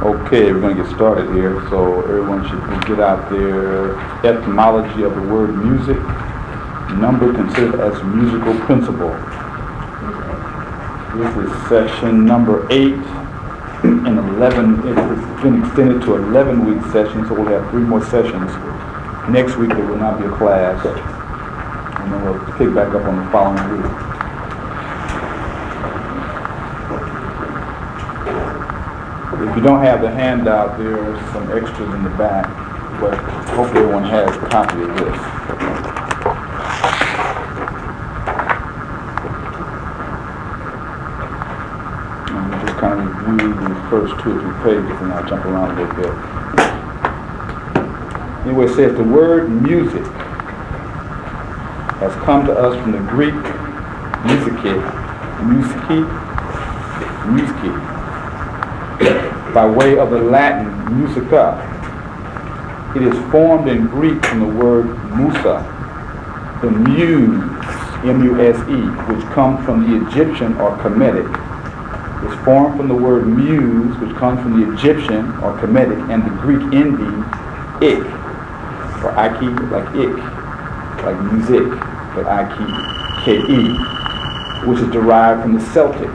Okay, we're going to get started here. So everyone should get out their etymology of the word music. Number considered as musical principle. This is session number 8 and 11. It's been extended to 11-week session, so we'll have 3 more sessions. Next week there will not be a class, and then we'll pick back up on the following week. If you don't have the handout, there are some extras in the back, but hopefully everyone has a copy of this. And we'll just kind of review the first 2 or 3 pages, and I'll jump around a little bit. Anyway, it says the word music has come to us from the Greek musiki, by way of the Latin musica. It is formed in Greek from the word musa, the muse, M-U-S-E, which comes from the Egyptian or Kemetic. It's formed from the word muse, which comes from the Egyptian or Kemetic, and the Greek ending ik, or aki, like ik, like music, but aki, K-E, which is derived from the Celtic.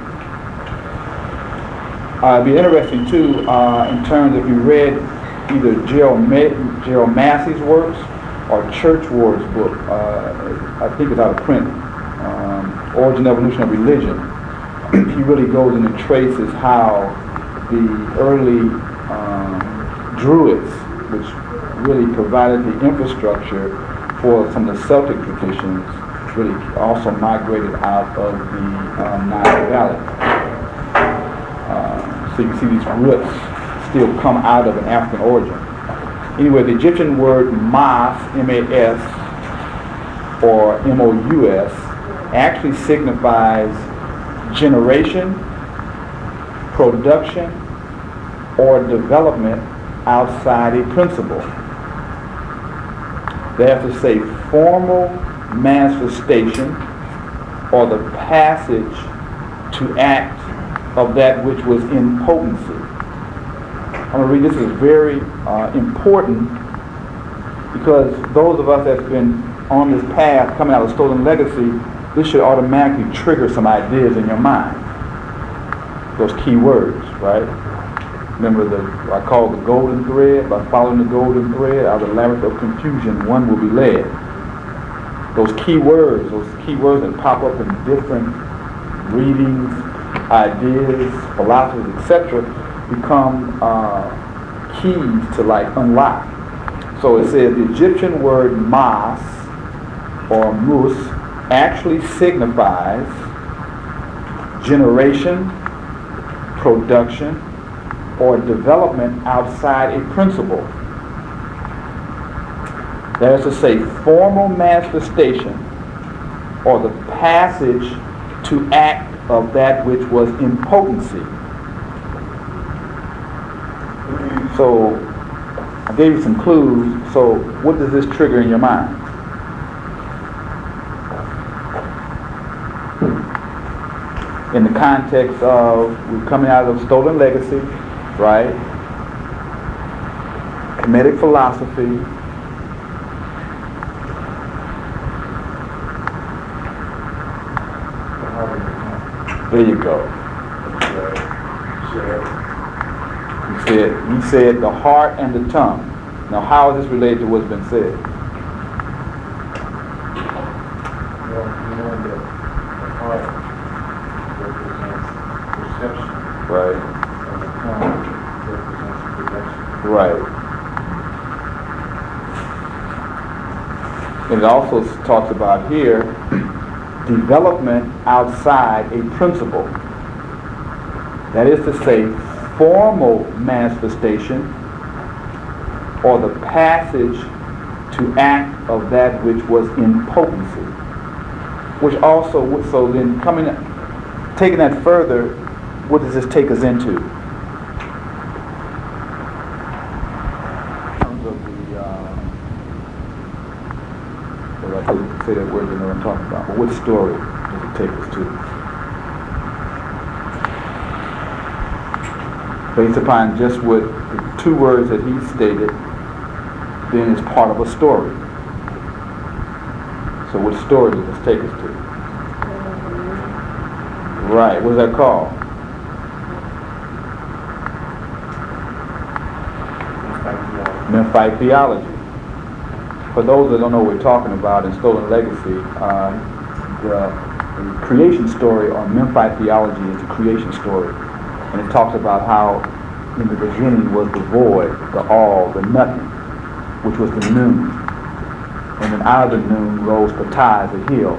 It'd be interesting too, in terms if you read either Gerald Massey's works or Churchward's book, I think it's out of print, Origin and Evolution of Religion. He really goes in and traces how the early Druids, which really provided the infrastructure for some of the Celtic traditions, really also migrated out of the Nile Valley. So you can see these roots still come out of an African origin. Anyway, the Egyptian word mas, M-A-S, or M-O-U-S, actually signifies generation, production, or development outside a principle. They have to say formal manifestation or the passage to act of that which was in potency. I'm going to read this. Is very important because those of us that's been on this path coming out of stolen legacy, this should automatically trigger some ideas in your mind. Those key words, right? Remember I call the golden thread. By following the golden thread out of the labyrinth of confusion, one will be led. Those key words that pop up in different readings, ideas, philosophies, etc., become keys to unlock. So it says the Egyptian word mas or mus actually signifies generation, production, or development outside a principle. That is to say, formal manifestation or the passage to act of that which was in potency. So I gave you some clues. So what does this trigger in your mind? In the context of we're coming out of stolen legacy, right? Kemetic philosophy. There you go. He said the heart and the tongue. Now, how is this related to what's been said? Well, you know that the heart represents perception. Right. And the tongue represents production. Right. And it also talks about here development outside a principle. That is to say, formal manifestation or the passage to act of that which was in potency. Which also, so then taking that further, what does this take us into? In terms of I can say that word, you know what I'm talking about, but what story does it take us to? based upon just what the two words that he stated, then it's part of a story. So what story does this take us to? Right, what's that called? Memphite theology. For those that don't know what we're talking about in Stolen Legacy, the creation story on Memphite theology is the creation story. And it talks about how in the beginning was the void, the all, the nothing, which was the noon. And then out of the noon rose Ptah, the hill.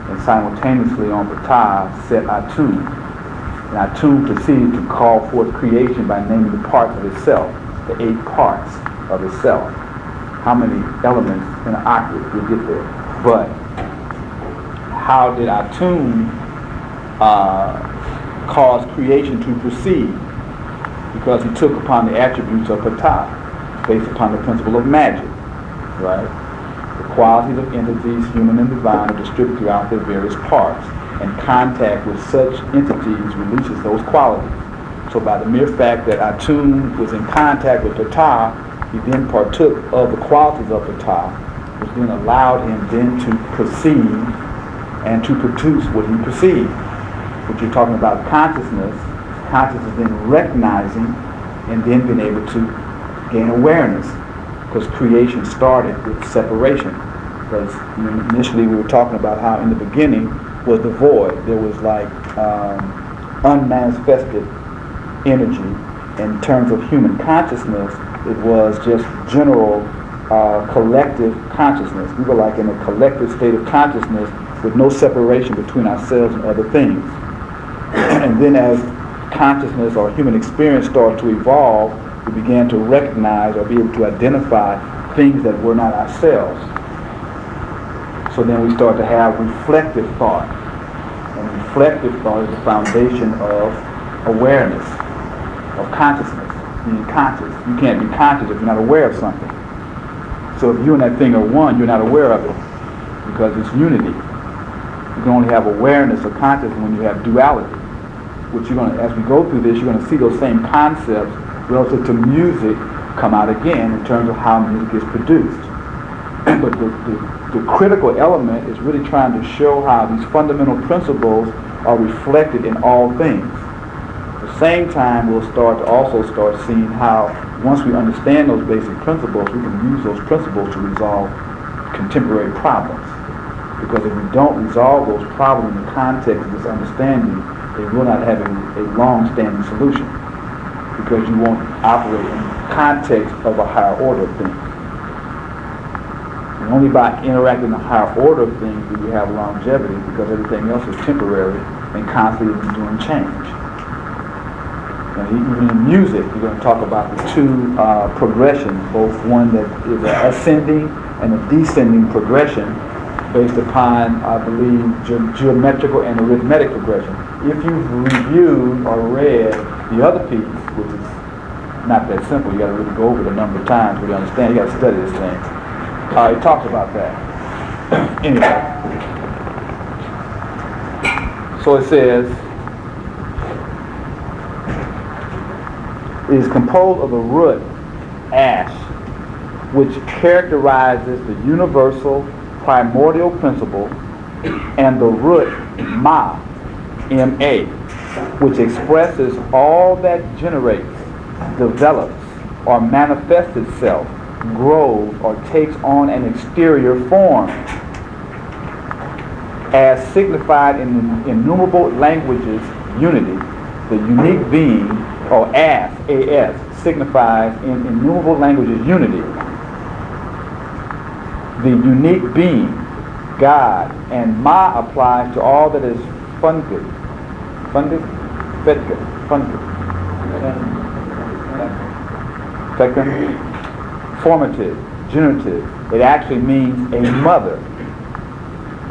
And simultaneously on Ptah set Atum. And Atum proceeded to call forth creation by naming the parts of itself, the 8 parts of itself. How many elements in an octave we get there? But how did Atum cause creation to proceed? Because he took upon the attributes of Ptah, based upon the principle of magic, right? The qualities of entities, human and divine, are distributed throughout their various parts, and contact with such entities releases those qualities. So by the mere fact that Atum was in contact with Ptah, he then partook of the qualities of Ptah, which then allowed him then to perceive and to produce what he perceived. What you're talking about consciousness then recognizing and then being able to gain awareness, because creation started with separation. Because initially we were talking about how in the beginning was the void. There was like unmanifested energy. In terms of human consciousness, it was just general collective consciousness. We were like in a collective state of consciousness with no separation between ourselves and other things. And then as consciousness or human experience started to evolve, we began to recognize or be able to identify things that were not ourselves. So then we start to have reflective thought. And reflective thought is the foundation of awareness, of consciousness, being conscious. You can't be conscious if you're not aware of something. So if you and that thing are one, you're not aware of it, because it's unity. You can only have awareness or consciousness when you have duality. Which you're going to, as we go through this, you're going to see those same concepts relative to music come out again in terms of how music is produced. But the critical element is really trying to show how these fundamental principles are reflected in all things. At the same time, we'll also start seeing how once we understand those basic principles, we can use those principles to resolve contemporary problems. Because if we don't resolve those problems in the context of this understanding, they will not have a long-standing solution, because you won't operate in the context of a higher order of things. And only by interacting in a higher order of things do we have longevity, because everything else is temporary and constantly doing change. And even in music, you're going to talk about the two progressions, both one that is an ascending and a descending progression based upon, I believe, geometrical and arithmetic progression. If you've reviewed or read the other piece, which is not that simple, you got to really go over it a number of times to really understand. You got to study this thing. It talks about that. Anyway, so it says, it is composed of the root, ash, which characterizes the universal primordial principle, and the root, ma, M-A, which expresses all that generates, develops, or manifests itself, grows, or takes on an exterior form, as signified in innumerable languages. Unity, the unique being, or as, signifies in innumerable languages unity. The unique being, God, and ma applies to all that is funded, formative, generative. It actually means a mother.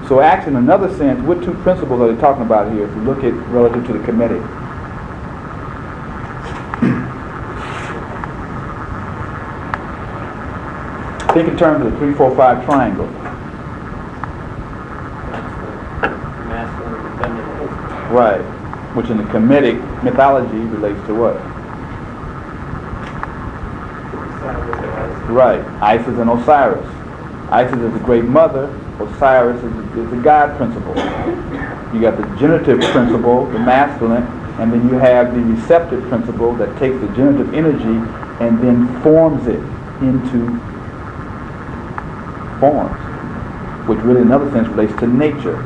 So actually, in another sense, what two principles are they talking about here if you look at relative to the Kemetic? Think in terms of the 3, 4, 5 triangle. Right. Which in the Kemetic mythology relates to what? Right. Isis and Osiris. Isis is the great mother. Osiris is the God principle. You got the genitive principle, the masculine, and then you have the receptive principle that takes the genitive energy and then forms it into forms, which really in another sense relates to nature.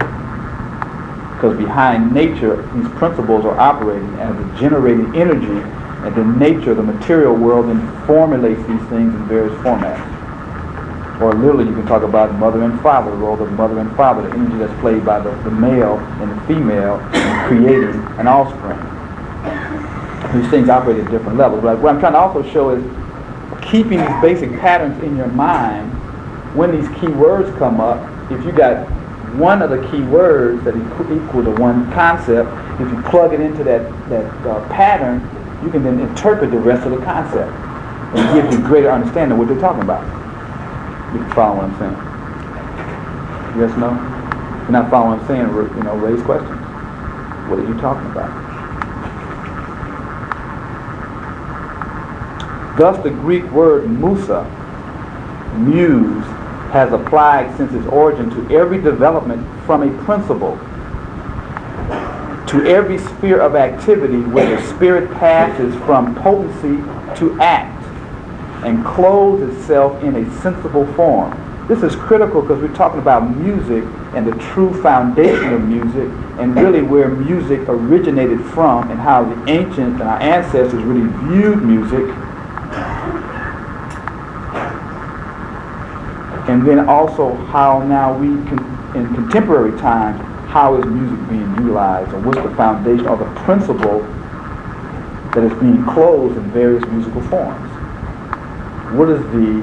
Because behind nature, these principles are operating as a generating energy, and then nature, the material world, then formulates these things in various formats. Or literally you can talk about mother and father, the role of mother and father, the energy that's played by the male and the female in creating an offspring. These things operate at different levels. But what I'm trying to also show is keeping these basic patterns in your mind. When these key words come up, if you got one of the key words that equal to one concept, if you plug it into that pattern, you can then interpret the rest of the concept. And it gives you greater understanding of what they're talking about. You can follow what I'm saying? Yes, no? If you're not following what I'm saying, raise questions. What are you talking about? Thus the Greek word musa, muse, has applied since its origin to every development from a principle, to every sphere of activity where the spirit passes from potency to act and clothes itself in a sensible form. This is critical because we're talking about music and the true foundation of music, and really where music originated from and how the ancients and our ancestors really viewed music. And then also how now in contemporary times, how is music being utilized, or what's the foundation or the principle that is being closed in various musical forms? What is the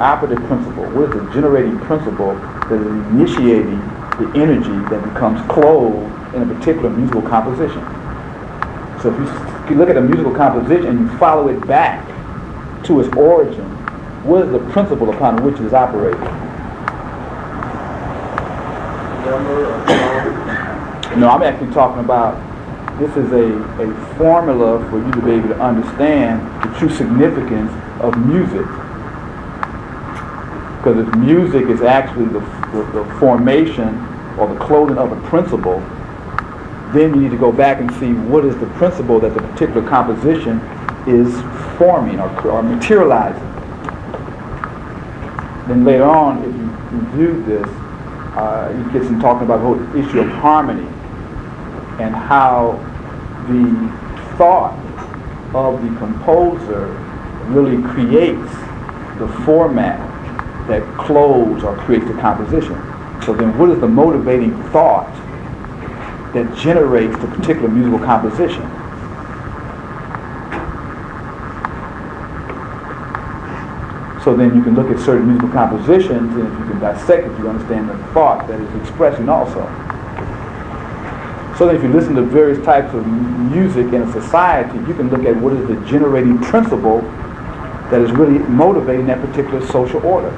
operative principle? What is the generating principle that is initiating the energy that becomes clothed in a particular musical composition? So if you look at a musical composition and you follow it back to its origin, what is the principle upon which it is operating? No, I'm actually talking about, this is a formula for you to be able to understand the true significance of music. Because if music is actually the formation or the clothing of a principle, then you need to go back and see what is the principle that the particular composition is forming or materializing. Then later on, if you review this, you get some talking about the whole issue of harmony and how the thought of the composer really creates the format that clothes or creates the composition. So then what is the motivating thought that generates the particular musical composition? So then you can look at certain musical compositions, and if you can dissect it, you understand the thought that is expressing also. So that if you listen to various types of music in a society, you can look at what is the generating principle that is really motivating that particular social order.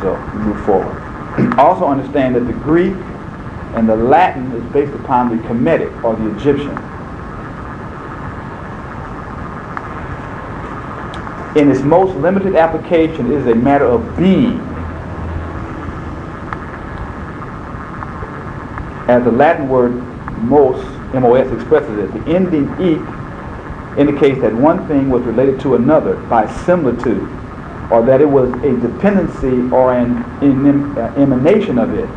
So we move forward. Also understand that the Greek and the Latin is based upon the Kemetic or the Egyptian. In its most limited application, it is a matter of being. As the Latin word mos, M-O-S, expresses it, the ending "ik" indicates that one thing was related to another by similitude, or that it was a dependency or an emanation of it.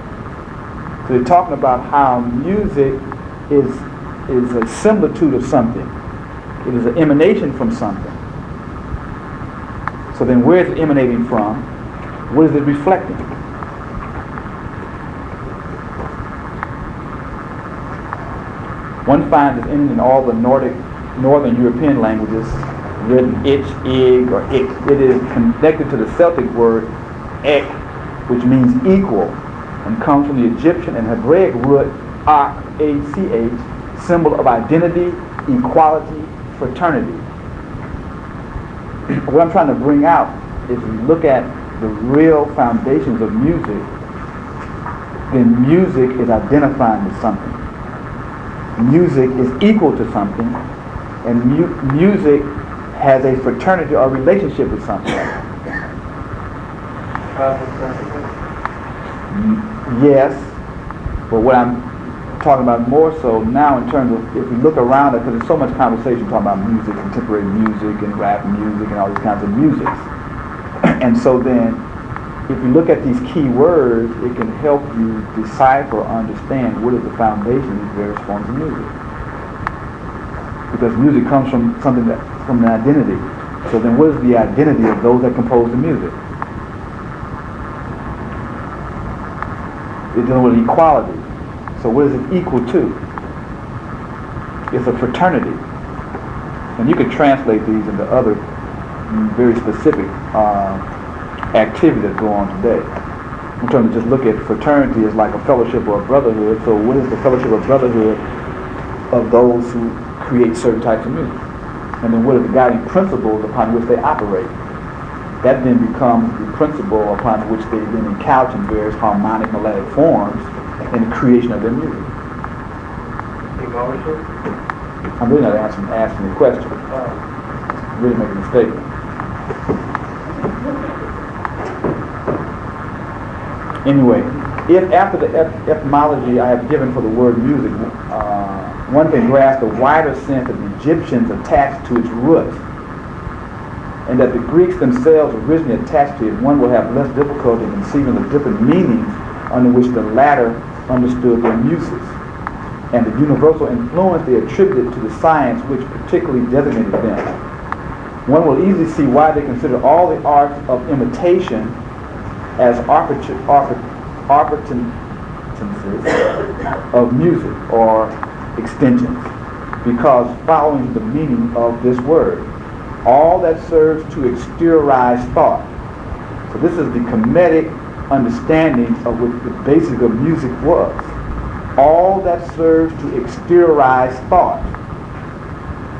So they're talking about how music is a similitude of something. It is an emanation from something. So then where is it emanating from? What is it reflecting? One finds it in all the Northern European languages, written ich, ig, or ik. It is connected to the Celtic word ek, which means equal, and comes from the Egyptian and Hebraic root ach, A-C-H, symbol of identity, equality, fraternity. What I'm trying to bring out is we look at the real foundations of music, then music is identifying with something. music is equal to something, and music has a fraternity or relationship with something. Yes, but what I'm talking about more so now in terms of, if we look around it, because there's so much conversation talking about music, contemporary music and rap music and all these kinds of music. And so then, if you look at these key words, it can help you decipher or understand what is the foundation of these various forms of music. Because music comes from something from an identity. So then what is the identity of those that compose the music? It's dealing with equality. So what is it equal to? It's a fraternity. And you can translate these into other very specific activities that go on today. I'm trying to just look at fraternity as like a fellowship or a brotherhood. So what is the fellowship or brotherhood of those who create certain types of music? And then what are the guiding principles upon which they operate? That then becomes the principle upon which they then encouch in various harmonic melodic forms in the creation of their music. I'm really not asking the question. I'm really making a statement. Anyway, if after the etymology I have given for the word music, one can grasp the wider sense that the Egyptians attached to its root, and that the Greeks themselves originally attached to it, one will have less difficulty conceiving the different meanings under which the latter understood their Muses, and the universal influence they attributed to the science which particularly designated them. One will easily see why they consider all the arts of imitation as opportunities of music or extensions, because following the meaning of this word, all that serves to exteriorize thought. So this is the Kemetic understanding of what the basic of music was. All that serves to exteriorize thought,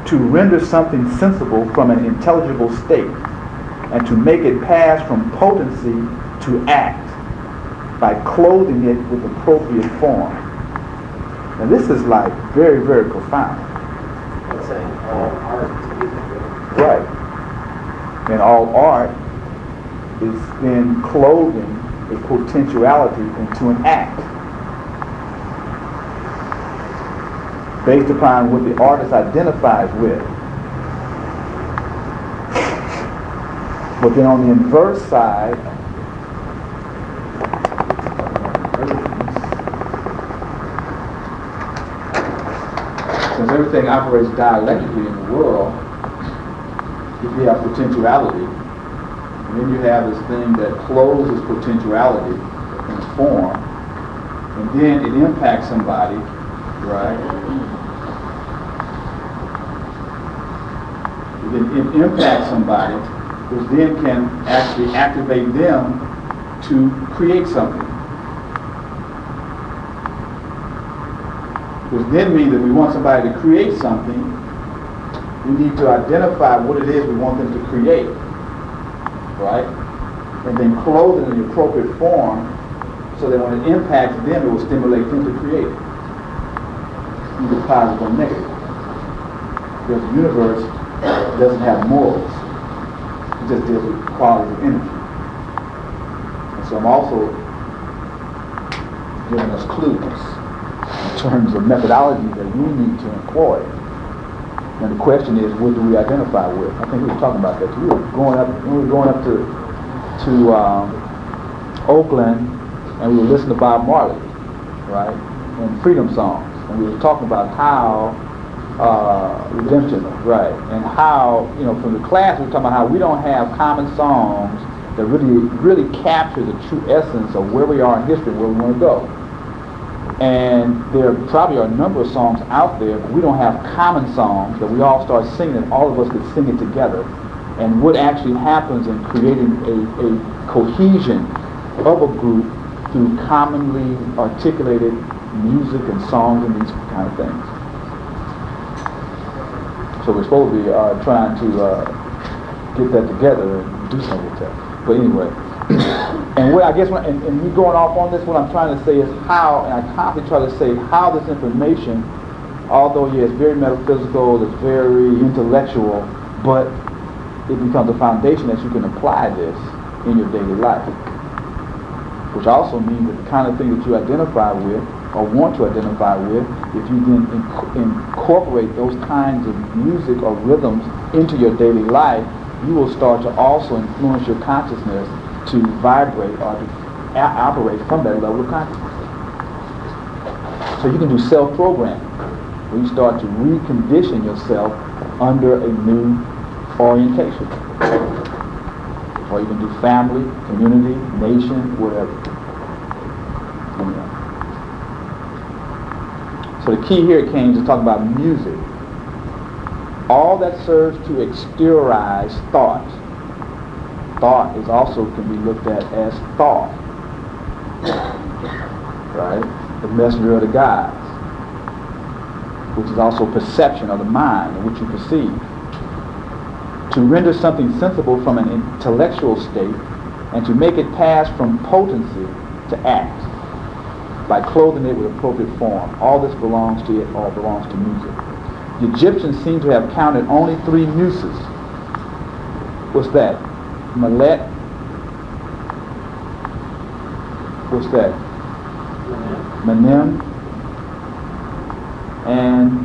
to render something sensible from an intelligible state, and to make it pass from potency to act by clothing it with appropriate form. Now this is like very, very profound. It's saying all art is music. Right. And all art is then clothing a potentiality into an act based upon what the artist identifies with. But then on the inverse side, since everything operates dialectically in the world, if you have potentiality, and then you have this thing that closes potentiality in form, and then it impacts somebody, right? It impacts somebody, which then can actually activate them to create something. Which then means that we want somebody to create something, we need to identify what it is we want them to create, right? And then clothe it in the appropriate form so that when it impacts them, it will stimulate them to create, either positive or negative. Because the universe doesn't have morals. It just deals with qualities of energy. And so I'm also giving us clues in terms of methodology that we need to employ. And the question is, what do we identify with? I think we were talking about that too. We were going up to Oakland, and we were listening to Bob Marley, right, and freedom songs, and we were talking about how redemption, right, and how, you know, from the class we were talking about how we don't have common songs that really capture the true essence of where we are in history, where we want to go. And there probably are a number of songs out there, but we don't have common songs that we all start singing and all of us could sing it together. And what actually happens in creating a cohesion of a group through commonly articulated music and songs and these kind of things. So we're supposed to be trying to get that together and do something with that. But anyway. And what I guess, and me going off on this, what I'm trying to say is how, and I constantly try to say how this information although yes, very metaphysical, it's very intellectual, but it becomes a foundation that you can apply this in your daily life. Which also means that the kind of thing that you identify with or want to identify with, if you then incorporate those kinds of music or rhythms into your daily life, you will start to also influence your consciousness to vibrate or to operate from that level of consciousness. So you can do self-programming, where you start to recondition yourself under a new orientation. Or you can do family, community, nation, whatever. So the key here came to talk about music. All that serves to exteriorize thought. Thought is also can be looked at as thought. Right? The messenger of the gods. Which is also perception of the mind in which you perceive. To render something sensible from an intellectual state and to make it pass from potency to act by clothing it with appropriate form. All this belongs to it, or belongs to music. The Egyptians seem to have counted only 3 muses. What's that? Malet. What's that? Menem. And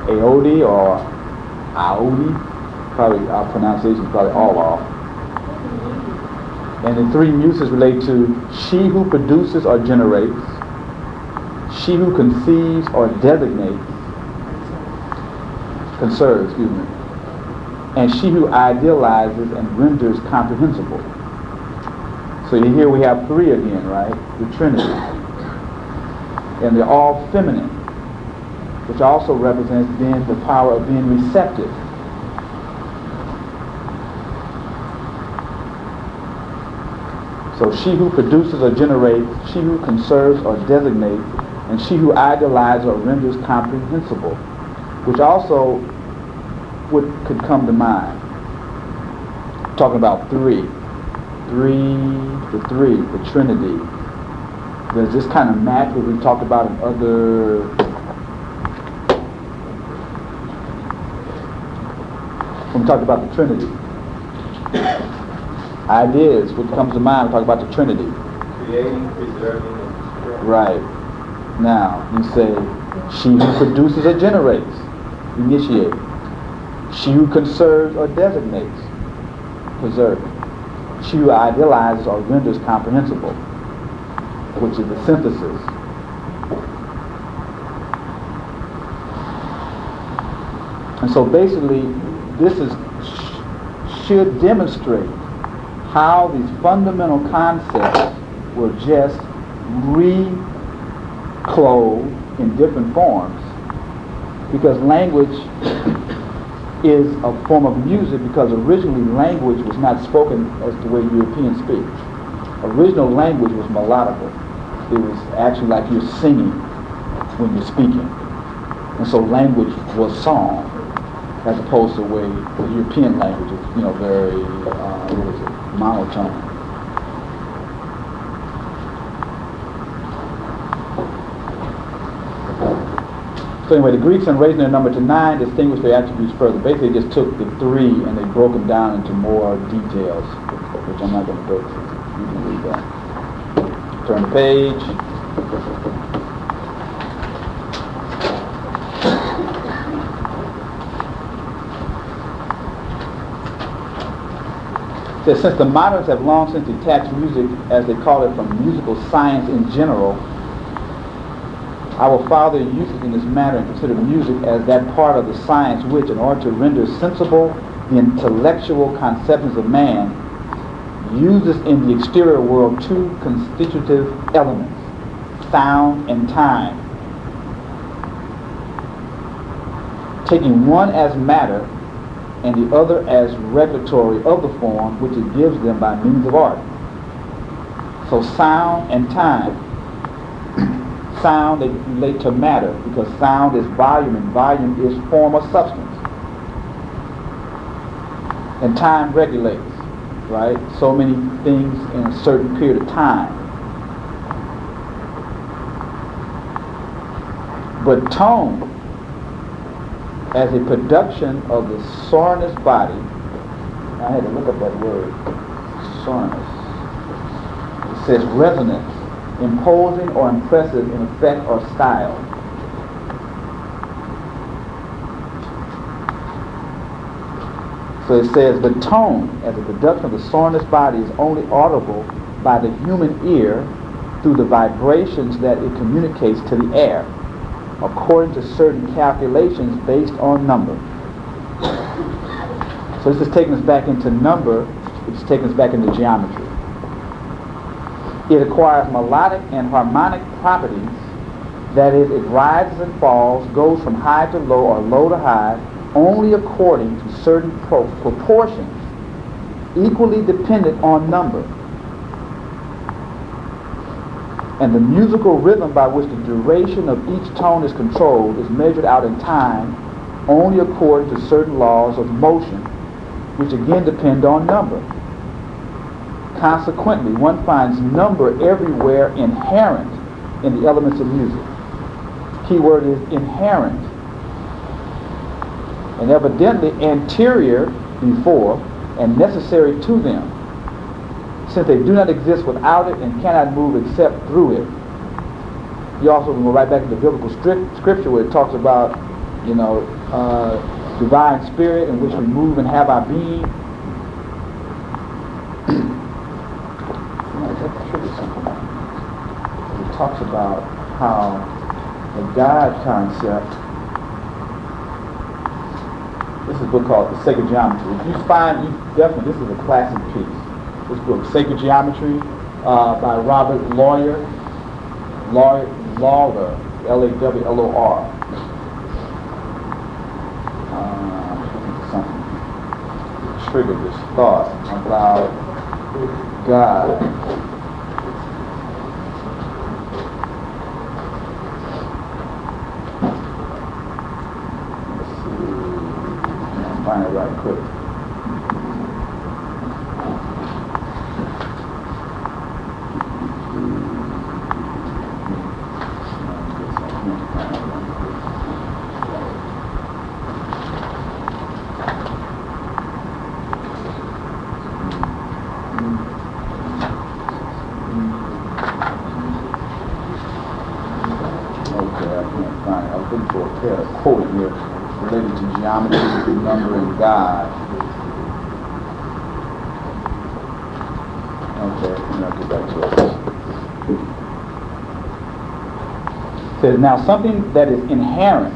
Aodi or Aodi. Probably our pronunciation is probably all off. And the 3 muses relate to she who produces or generates, she who conceives or designates, conserves, and she who idealizes and renders comprehensible. So here we have 3 again, right? The Trinity. And they're all feminine, which also represents then the power of being receptive. So she who produces or generates, she who conserves or designates, and she who idealizes or renders comprehensible, which also could come to mind. Talking about 3, the Trinity. Does this kind of match what we talked about in other when we talked about the Trinity? Ideas, what comes to mind, we talk about the Trinity. Creating, preserving, and destroying. Right. Now, you say, she who produces or generates, initiate. She who conserves or designates, preserve. She who idealizes or renders comprehensible, which is the synthesis. And so basically, this should demonstrate how these fundamental concepts were just reclothed in different forms, because language is a form of music, because originally language was not spoken as the way Europeans speak. Original language was melodical. It was actually like you're singing when you're speaking. And so language was song, as opposed to the way the European language is, very, monotone. So anyway, the Greeks, in raising their number to 9, distinguished their attributes further. Basically, they just took the 3 and they broke them down into more details, which I'm not going to go through. You can read that. Turn the page. That since the moderns have long since detached music, as they call it, from musical science in general, our father used it in this manner and considered music as that part of the science which, in order to render sensible the intellectual conceptions of man, uses in the exterior world 2 constitutive elements, sound and time, taking one as matter and the other as regulatory of the form which it gives them by means of art. So sound and time. Sound, they relate to matter, because sound is volume and volume is form or substance. And time regulates, right? So many things in a certain period of time. But tone, as a production of the sonorous body, I had to look up that word, sonorous. It says resonance, imposing or impressive in effect or style. So it says the tone, as a production of the sonorous body, is only audible by the human ear through the vibrations that it communicates to the air, according to certain calculations based on number. So this is taking us back into number, which is taking us back into geometry. It acquires melodic and harmonic properties, that is, it rises and falls, goes from high to low or low to high, only according to certain proportions, equally dependent on number. And the musical rhythm by which the duration of each tone is controlled is measured out in time only according to certain laws of motion, which again depend on number. Consequently, one finds number everywhere inherent in the elements of music. Key word is inherent. And evidently anterior, before, and necessary to them, since they do not exist without it and cannot move except through it. You also can go right back to the biblical scripture where it talks about, divine spirit in which we move and have our being. It talks about how the God concept. This is a book called The Sacred Geometry. If you find, definitely, this is a classic piece. This book, Sacred Geometry, by Robert Lawler, Lawler. Something triggered this thought about God. Find it right quick. Okay, I can't find it. I was looking for a pair of quote here related to geometry, number, and God. Okay, I'll get back to it. It says, now something that is inherent,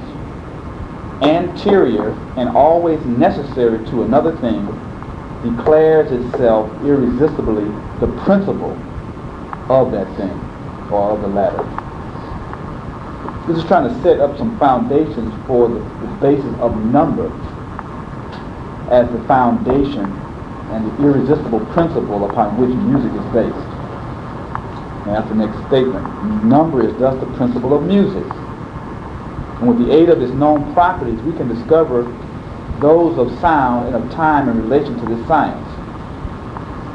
anterior, and always necessary to another thing declares itself irresistibly the principle of that thing, or of the latter. This is trying to set up some foundations for the basis of number as the foundation and the irresistible principle upon which music is based. And that's the next statement. Number is thus the principle of music. And with the aid of its known properties, we can discover those of sound and of time in relation to this science.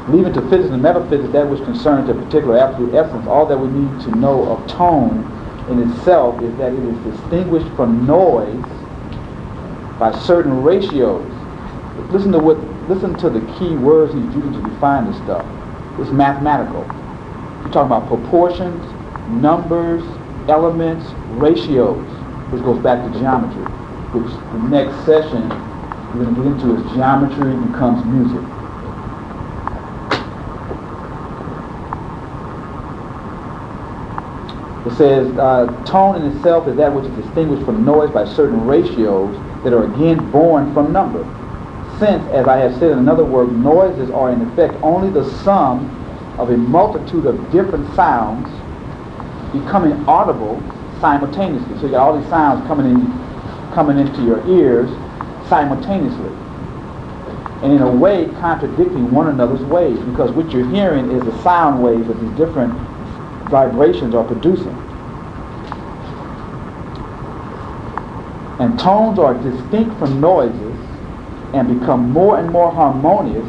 Leaving to physics and metaphysics that which concerns a particular absolute essence, all that we need to know of tone in itself is that it is distinguished from noise by certain ratios. Listen to the key words he's using to define this stuff. It's mathematical. You're talking about proportions, numbers, elements, ratios, which goes back to geometry, which the next session we're going to get into is geometry becomes music. It says, tone in itself is that which is distinguished from noise by certain ratios that are again born from number. Since, as I have said in another work, noises are in effect only the sum of a multitude of different sounds becoming audible simultaneously. So you got all these sounds coming into your ears simultaneously, and in a way contradicting one another's waves, because what you're hearing is the sound waves that these different vibrations are producing. And tones are distinct from noises and become more and more harmonious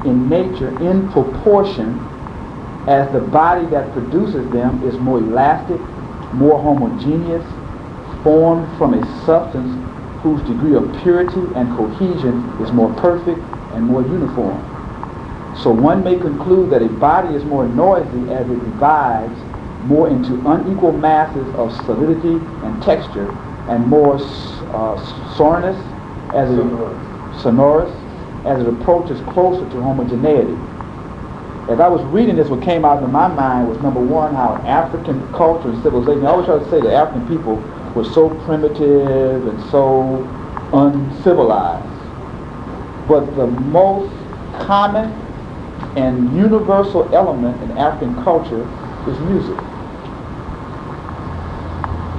in nature in proportion as the body that produces them is more elastic, more homogeneous, formed from a substance whose degree of purity and cohesion is more perfect and more uniform. So one may conclude that a body is more noisy as it divides more into unequal masses of solidity and texture, and more sonorous as it approaches closer to homogeneity. As I was reading this, what came out into my mind was, number one, how African culture and civilization, I always try to say that African people were so primitive and so uncivilized. But the most common and universal element in African culture is music.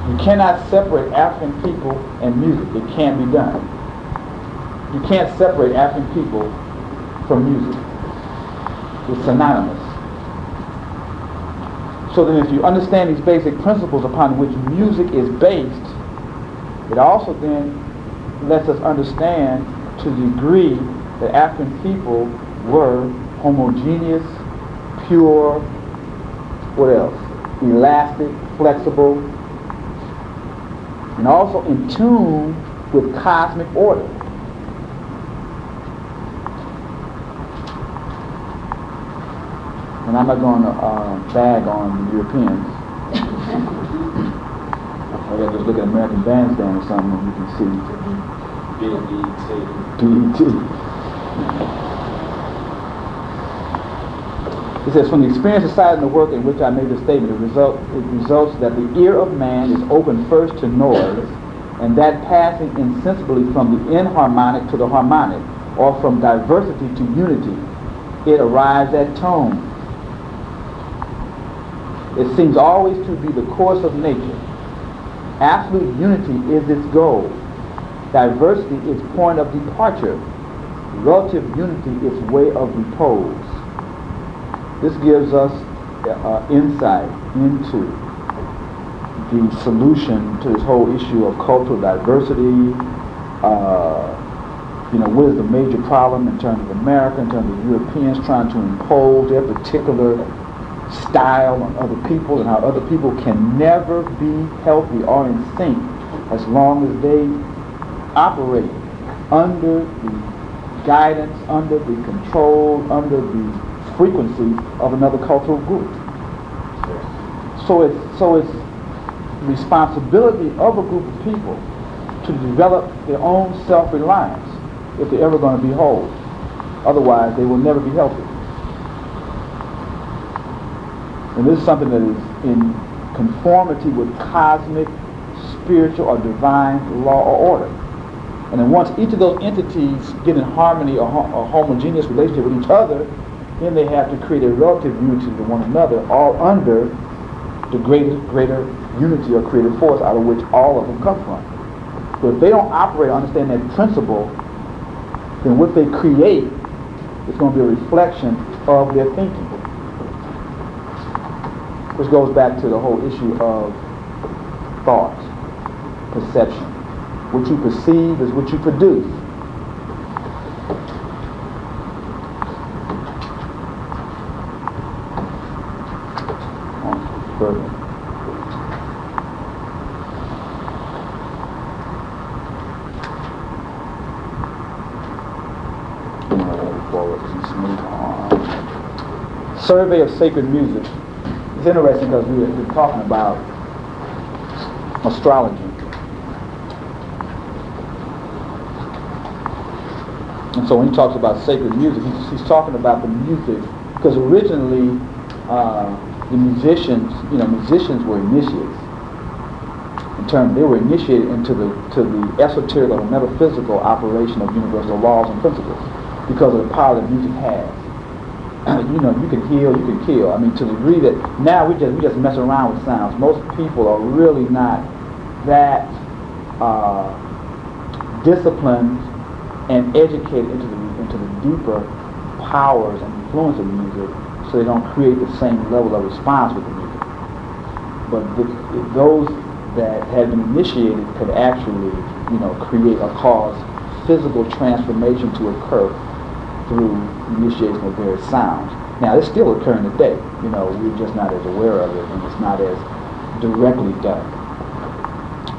You cannot separate African people and music. It can't be done. You can't separate African people from music. It's synonymous. So then if you understand these basic principles upon which music is based, it also then lets us understand to the degree that African people were homogeneous, pure, what else? Elastic, flexible, and also in tune with cosmic order. And I'm not going to bag on the Europeans. I gotta just look at American Bandstand or something and you can see BET. It says, from the experience aside in the work in which I made this statement, it results that the ear of man is open first to noise, and that passing insensibly from the inharmonic to the harmonic, or from diversity to unity, it arrives at tone. It seems always to be the course of nature. Absolute unity is its goal. Diversity its point of departure. Relative unity its way of repose. This gives us insight into the solution to this whole issue of cultural diversity. What is the major problem in terms of America, in terms of Europeans trying to impose their particular style on other people, and how other people can never be healthy or in sync as long as they operate under the guidance, under the control, under the frequency of another cultural group. So it's responsibility of a group of people to develop their own self-reliance if they're ever going to be whole. Otherwise, they will never be healthy. And this is something that is in conformity with cosmic, spiritual, or divine law or order. And then once each of those entities get in harmony or homogeneous relationship with each other, then they have to create a relative unity to one another, all under the greater unity or creative force out of which all of them come from. But if they don't operate or understand that principle, then what they create is going to be a reflection of their thinking. Which goes back to the whole issue of thought, perception. What you perceive is what you produce. Further. Survey of sacred music. It's interesting because we've been talking about astrology. And so when he talks about sacred music, he's talking about the music, because originally the musicians were initiates. They were initiated into the esoteric or metaphysical operation of universal laws and principles because of the power that music has. You can heal, you can kill. I mean, to the degree that now we just mess around with sounds. Most people are really not that disciplined and educated into the deeper powers and influence of music, so they don't create the same level of response with the music. But those that have been initiated could actually, create or cause physical transformation to occur through initiation of various sounds. Now, it's still occurring today. We're just not as aware of it, and it's not as directly done.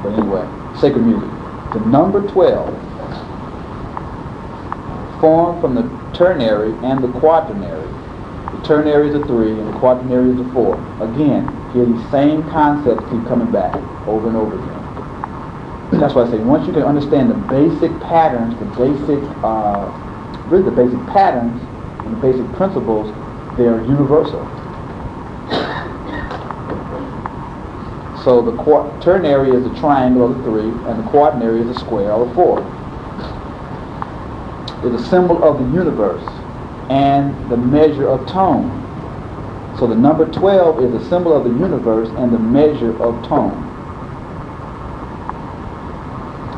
But anyway, sacred music. The number 12 formed from the ternary and the quaternary. The ternary is a 3 and the quaternary is a 4. Again, here these same concepts keep coming back over and over again. That's why I say once you can understand the basic patterns, the basic patterns and the basic principles, they're universal. So the ternary is a triangle of the 3, and the quaternary is a square of the 4. It's a symbol of the universe and the measure of tone. So the number 12 is a symbol of the universe and the measure of tone.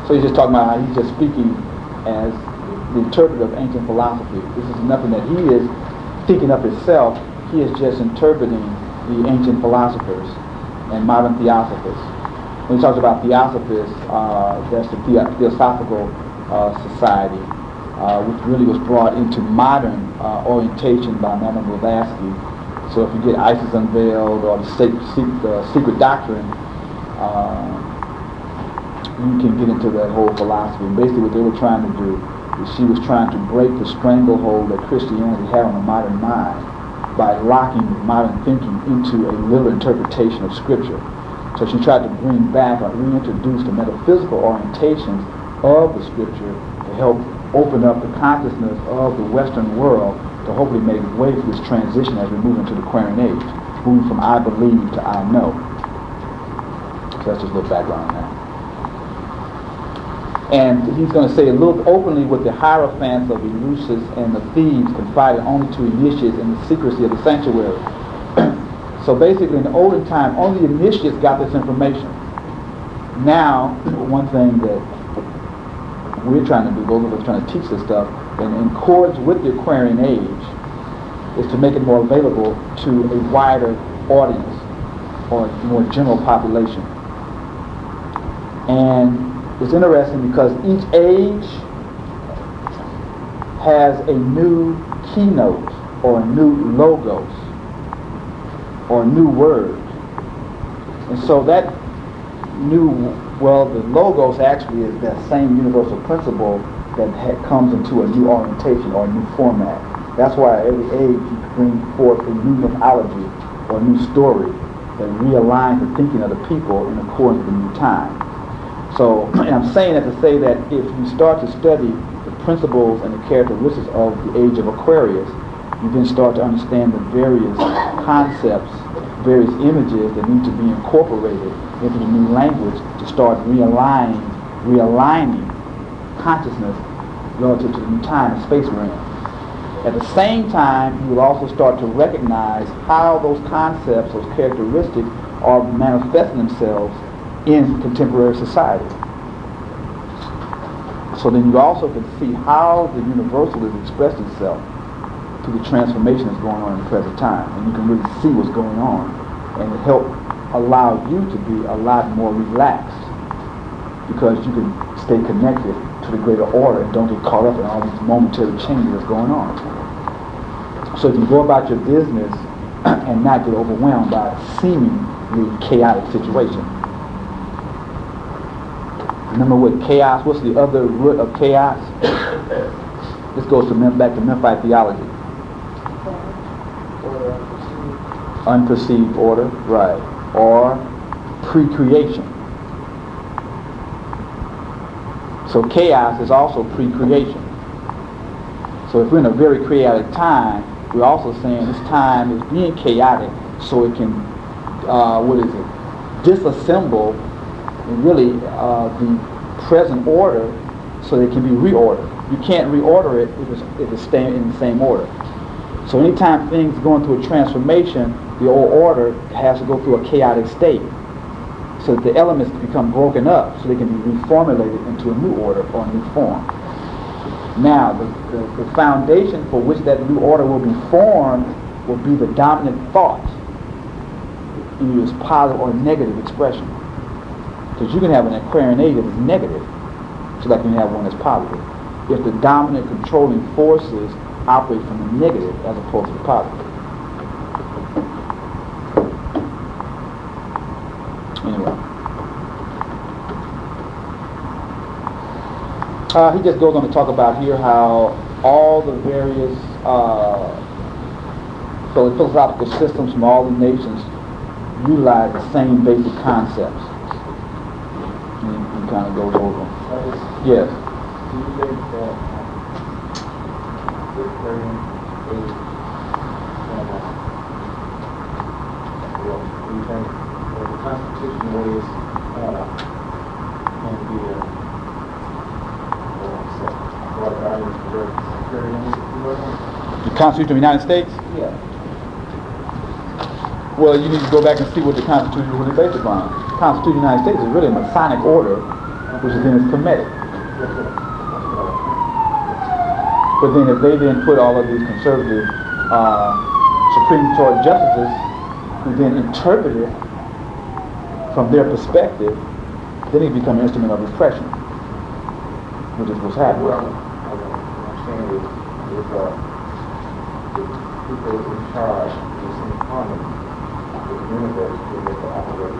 So he's just talking about how he's just speaking as the interpreter of ancient philosophy. This is nothing that he is thinking of himself. He is just interpreting the ancient philosophers and modern theosophists. When he talks about theosophists, that's the Theosophical Society, which really was brought into modern orientation by Madame Blavatsky. So if you get Isis Unveiled or the Secret Doctrine, you can get into that whole philosophy. And basically what they were trying to do is she was trying to break the stranglehold that Christianity had on the modern mind by locking modern thinking into a literal interpretation of Scripture. So she tried to bring back or reintroduce the metaphysical orientations of the Scripture to help open up the consciousness of the Western world to hopefully make way for this transition as we move into the Aquarian age, moving from I believe to I know. So that's just a little background on that. And he's going to say a little openly with the hierophants of the Ursas and the thieves confided only to initiates in the secrecy of the sanctuary. So basically in the olden time, only the initiates got this information. Now, one thing that we're trying to do, those of us trying to teach this stuff, and in accords with the Aquarian age, is to make it more available to a wider audience or more general population. And it's interesting because each age has a new keynote or a new logos or a new word. And so that the logos actually is that same universal principle that comes into a new orientation or a new format. That's why every age you bring forth a new mythology or a new story that realigns the thinking of the people in accordance with the new time. So, and I'm saying that to say that if you start to study the principles and the characteristics of the age of Aquarius, you then start to understand the various concepts, various images that need to be incorporated into the new language to start realigning consciousness relative to the new time and space we're in. At the same time, you will also start to recognize how those concepts, those characteristics are manifesting themselves in contemporary society. So then you also can see how the universal has expressed itself through the transformation that's going on in the present time. And you can really see what's going on and it help allow you to be a lot more relaxed because you can stay connected to the greater order and don't get caught up in all these momentary changes that's going on. So if you go about your business and not get overwhelmed by a seemingly chaotic situation. Remember what chaos, what's the other root of chaos? This goes back to Memphite theology. Unperceived order, right. Or pre-creation. So chaos is also pre-creation. So if we're in a very chaotic time, we're also saying this time is being chaotic so it can, disassemble really the present order so that it can be reordered. You can't reorder it if it's staying in the same order. So anytime things go into a transformation, the old order has to go through a chaotic state so that the elements become broken up so they can be reformulated into a new order or a new form. Now, the foundation for which that new order will be formed will be the dominant thought in its positive or negative expression. Because you can have an Aquarian age that is negative, so that you can have one that's positive. If the dominant controlling forces operate from the negative as opposed to the positive. Anyway. He just goes on to talk about here how all the various philosophical systems from all the nations utilize the same basic concepts. He kind of goes over them. Yes. Do you think that the current age do you think that the Constitution ways can be the Constitution of the United States? Yeah. Well, you need to go back and see what the Constitution is really based upon. The Constitution of the United States is really a Masonic order, which is in its Kemetic. But then if they then put all of these conservative Supreme Court justices who then interpret it from their perspective, then it becomes an instrument of repression, which is what's happening. Well, I'm saying is the people in charge is in harmony with the universe to make it operate.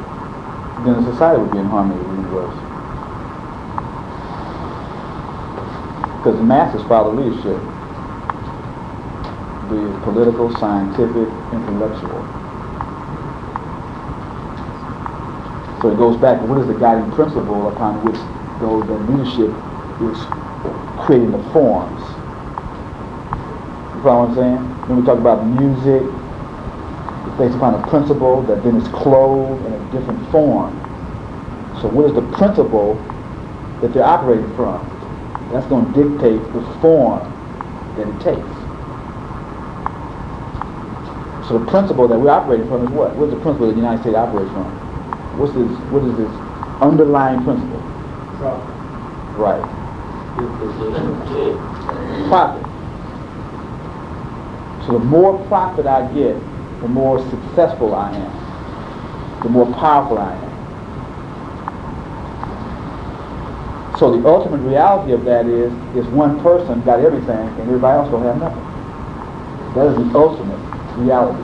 Then the society would be in harmony with the universe. Because the masses follow leadership, be it political, scientific, intellectual. So it goes back to what is the guiding principle upon which the leadership is creating the forms. You follow what I'm saying? When we talk about music, it's based upon a principle that then is clothed in a different form. So what is the principle that they're operating from? That's going to dictate the form that it takes. So the principle that we're operating from is what? What is the principle that the United States operates from? What is this underlying principle? Right. Profit. So the more profit I get, the more successful I am, the more powerful I am. So the ultimate reality of that is one person got everything and everybody else don't have nothing. That is the ultimate reality.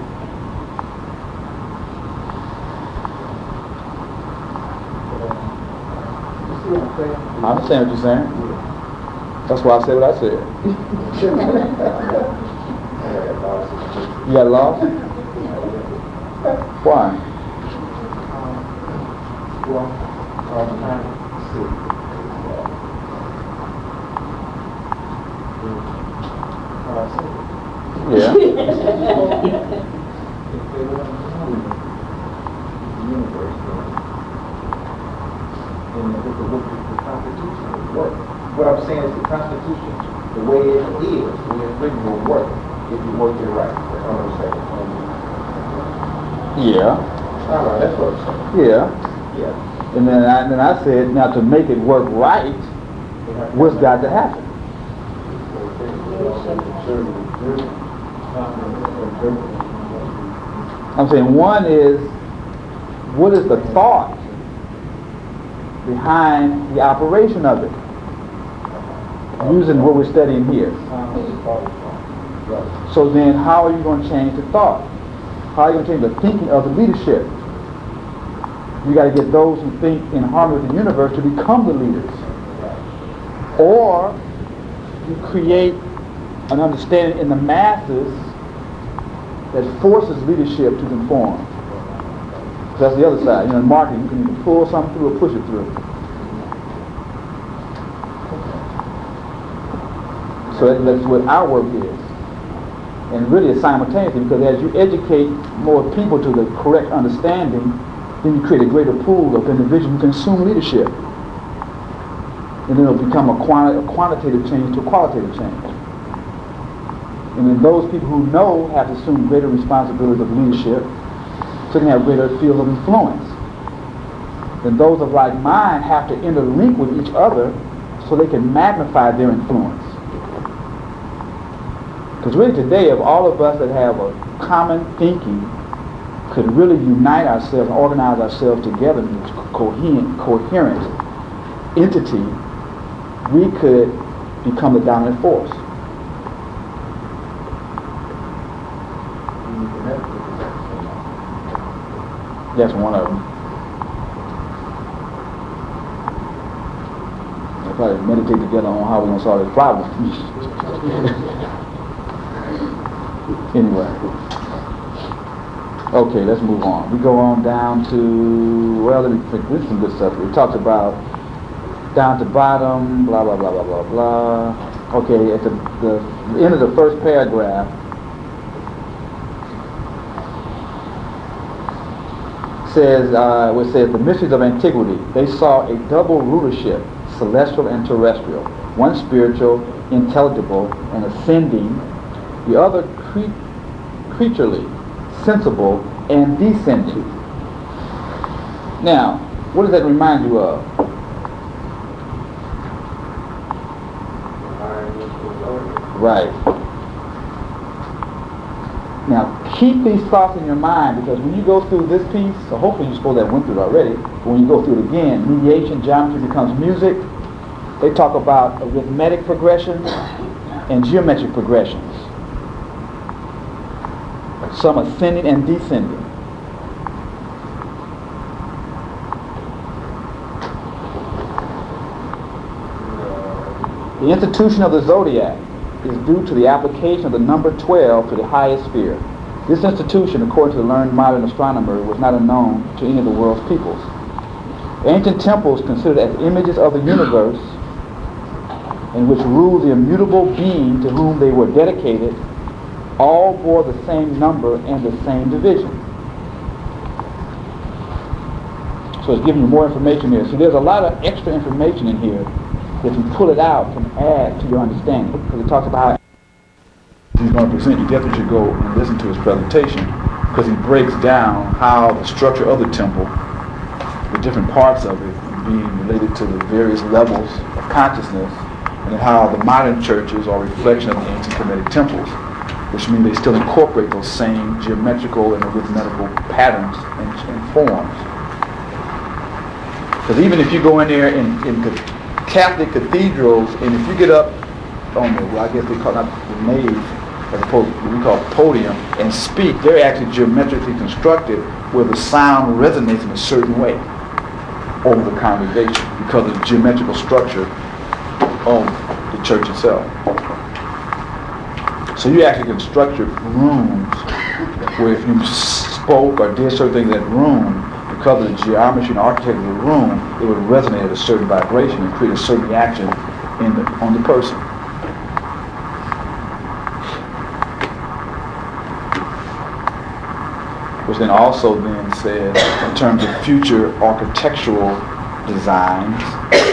I understand what you're saying. That's why I said what I said. You got lost? Why? Yeah. What I'm saying is the Constitution, the way it is, the way it's written, will work if you work it right. That's what I'm saying. Yeah. All right, that's what I'm saying. Yeah. Yeah. And then I said, now to make it work right, what's got to happen? I'm saying one is, what is the thought behind the operation of it? Using what we're studying here. So then how are you going to change the thought? How are you going to change the thinking of the leadership? You got to get those who think in harmony with the universe to become the leaders. Or you create an understanding in the masses that forces leadership to conform. That's the other side. You know, in marketing, you can either pull something through or push it through. So that's what our work is. And really it's simultaneously, because as you educate more people to the correct understanding, then you create a greater pool of individuals who can assume leadership. And then it'll become a quantitative change to a qualitative change. And then those people who know have to assume greater responsibilities of leadership, so they can have greater field of influence. Then those of like mind have to interlink with each other so they can magnify their influence. Because really today, if all of us that have a common thinking could really unite ourselves and organize ourselves together into a coherent entity, we could become the dominant force. That's one of them. We'll probably meditate together on how we're going to solve this problem. Anyway. Okay, let's move on. We go on down to, well, let me think. This is some good stuff. We talked about down to bottom, blah, blah, blah, blah, blah, blah. Okay, at the end of the first paragraph, says, it says, the mysteries of antiquity, they saw a double rulership, celestial and terrestrial, one spiritual, intelligible, and ascending, the other creaturely, sensible, and descending. Now, what does that remind you of? Right. Now, keep these thoughts in your mind, because when you go through this piece, so hopefully you're supposed to have went through it already, but when you go through it again, mediation, geometry becomes music. They talk about arithmetic progressions and geometric progressions. Some ascending and descending. The institution of the zodiac is due to the application of the number 12 to the highest sphere. This institution, according to the learned modern astronomer, was not unknown to any of the world's peoples. Ancient temples, considered as images of the universe, in which ruled the immutable being to whom they were dedicated, all bore the same number and the same division. So it's giving you more information here. So there's a lot of extra information in here that if you pull it out can add to your understanding. Because it talks about how he's going to present. You definitely should go and listen to his presentation, because he breaks down how the structure of the temple, the different parts of it, being related to the various levels of consciousness, and how the modern churches are a reflection of the ancient Kemetic temples, which means they still incorporate those same geometrical and arithmetical patterns and forms. Because even if you go in there in Catholic cathedrals, and if you get up on the, well, I guess they call it the nave, as opposed to what we call podium, and speak, they're actually geometrically constructed where the sound resonates in a certain way over the congregation because of the geometrical structure of the church itself. So you actually can structure rooms where if you spoke or did certain things in that room, because of the geometry and architecture of the room, it would resonate at a certain vibration and create a certain reaction on the person. Which then also then says, in terms of future architectural designs,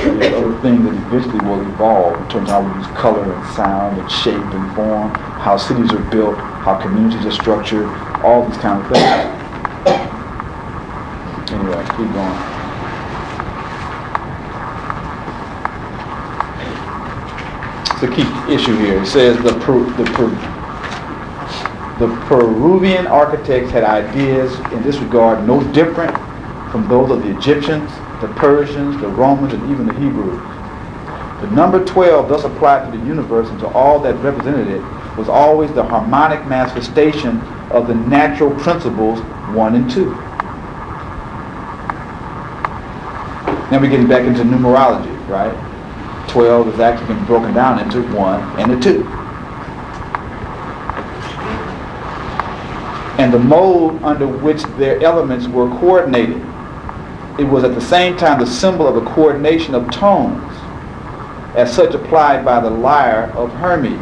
there's other things that eventually will evolve in terms of how we use color and sound and shape and form, how cities are built, how communities are structured, all these kind of things. Anyway, keep going. It's a key issue here. It says the Peruvian architects had ideas in this regard no different from those of the Egyptians, the Persians, the Romans, and even the Hebrews. The number 12 thus applied to the universe and to all that represented it was always the harmonic manifestation of the natural principles 1 and 2. Now we're getting back into numerology, right? 12 is actually been broken down into 1 and a 2. And the mode under which their elements were coordinated. It was at the same time the symbol of a coordination of tones, as such applied by the lyre of Hermes.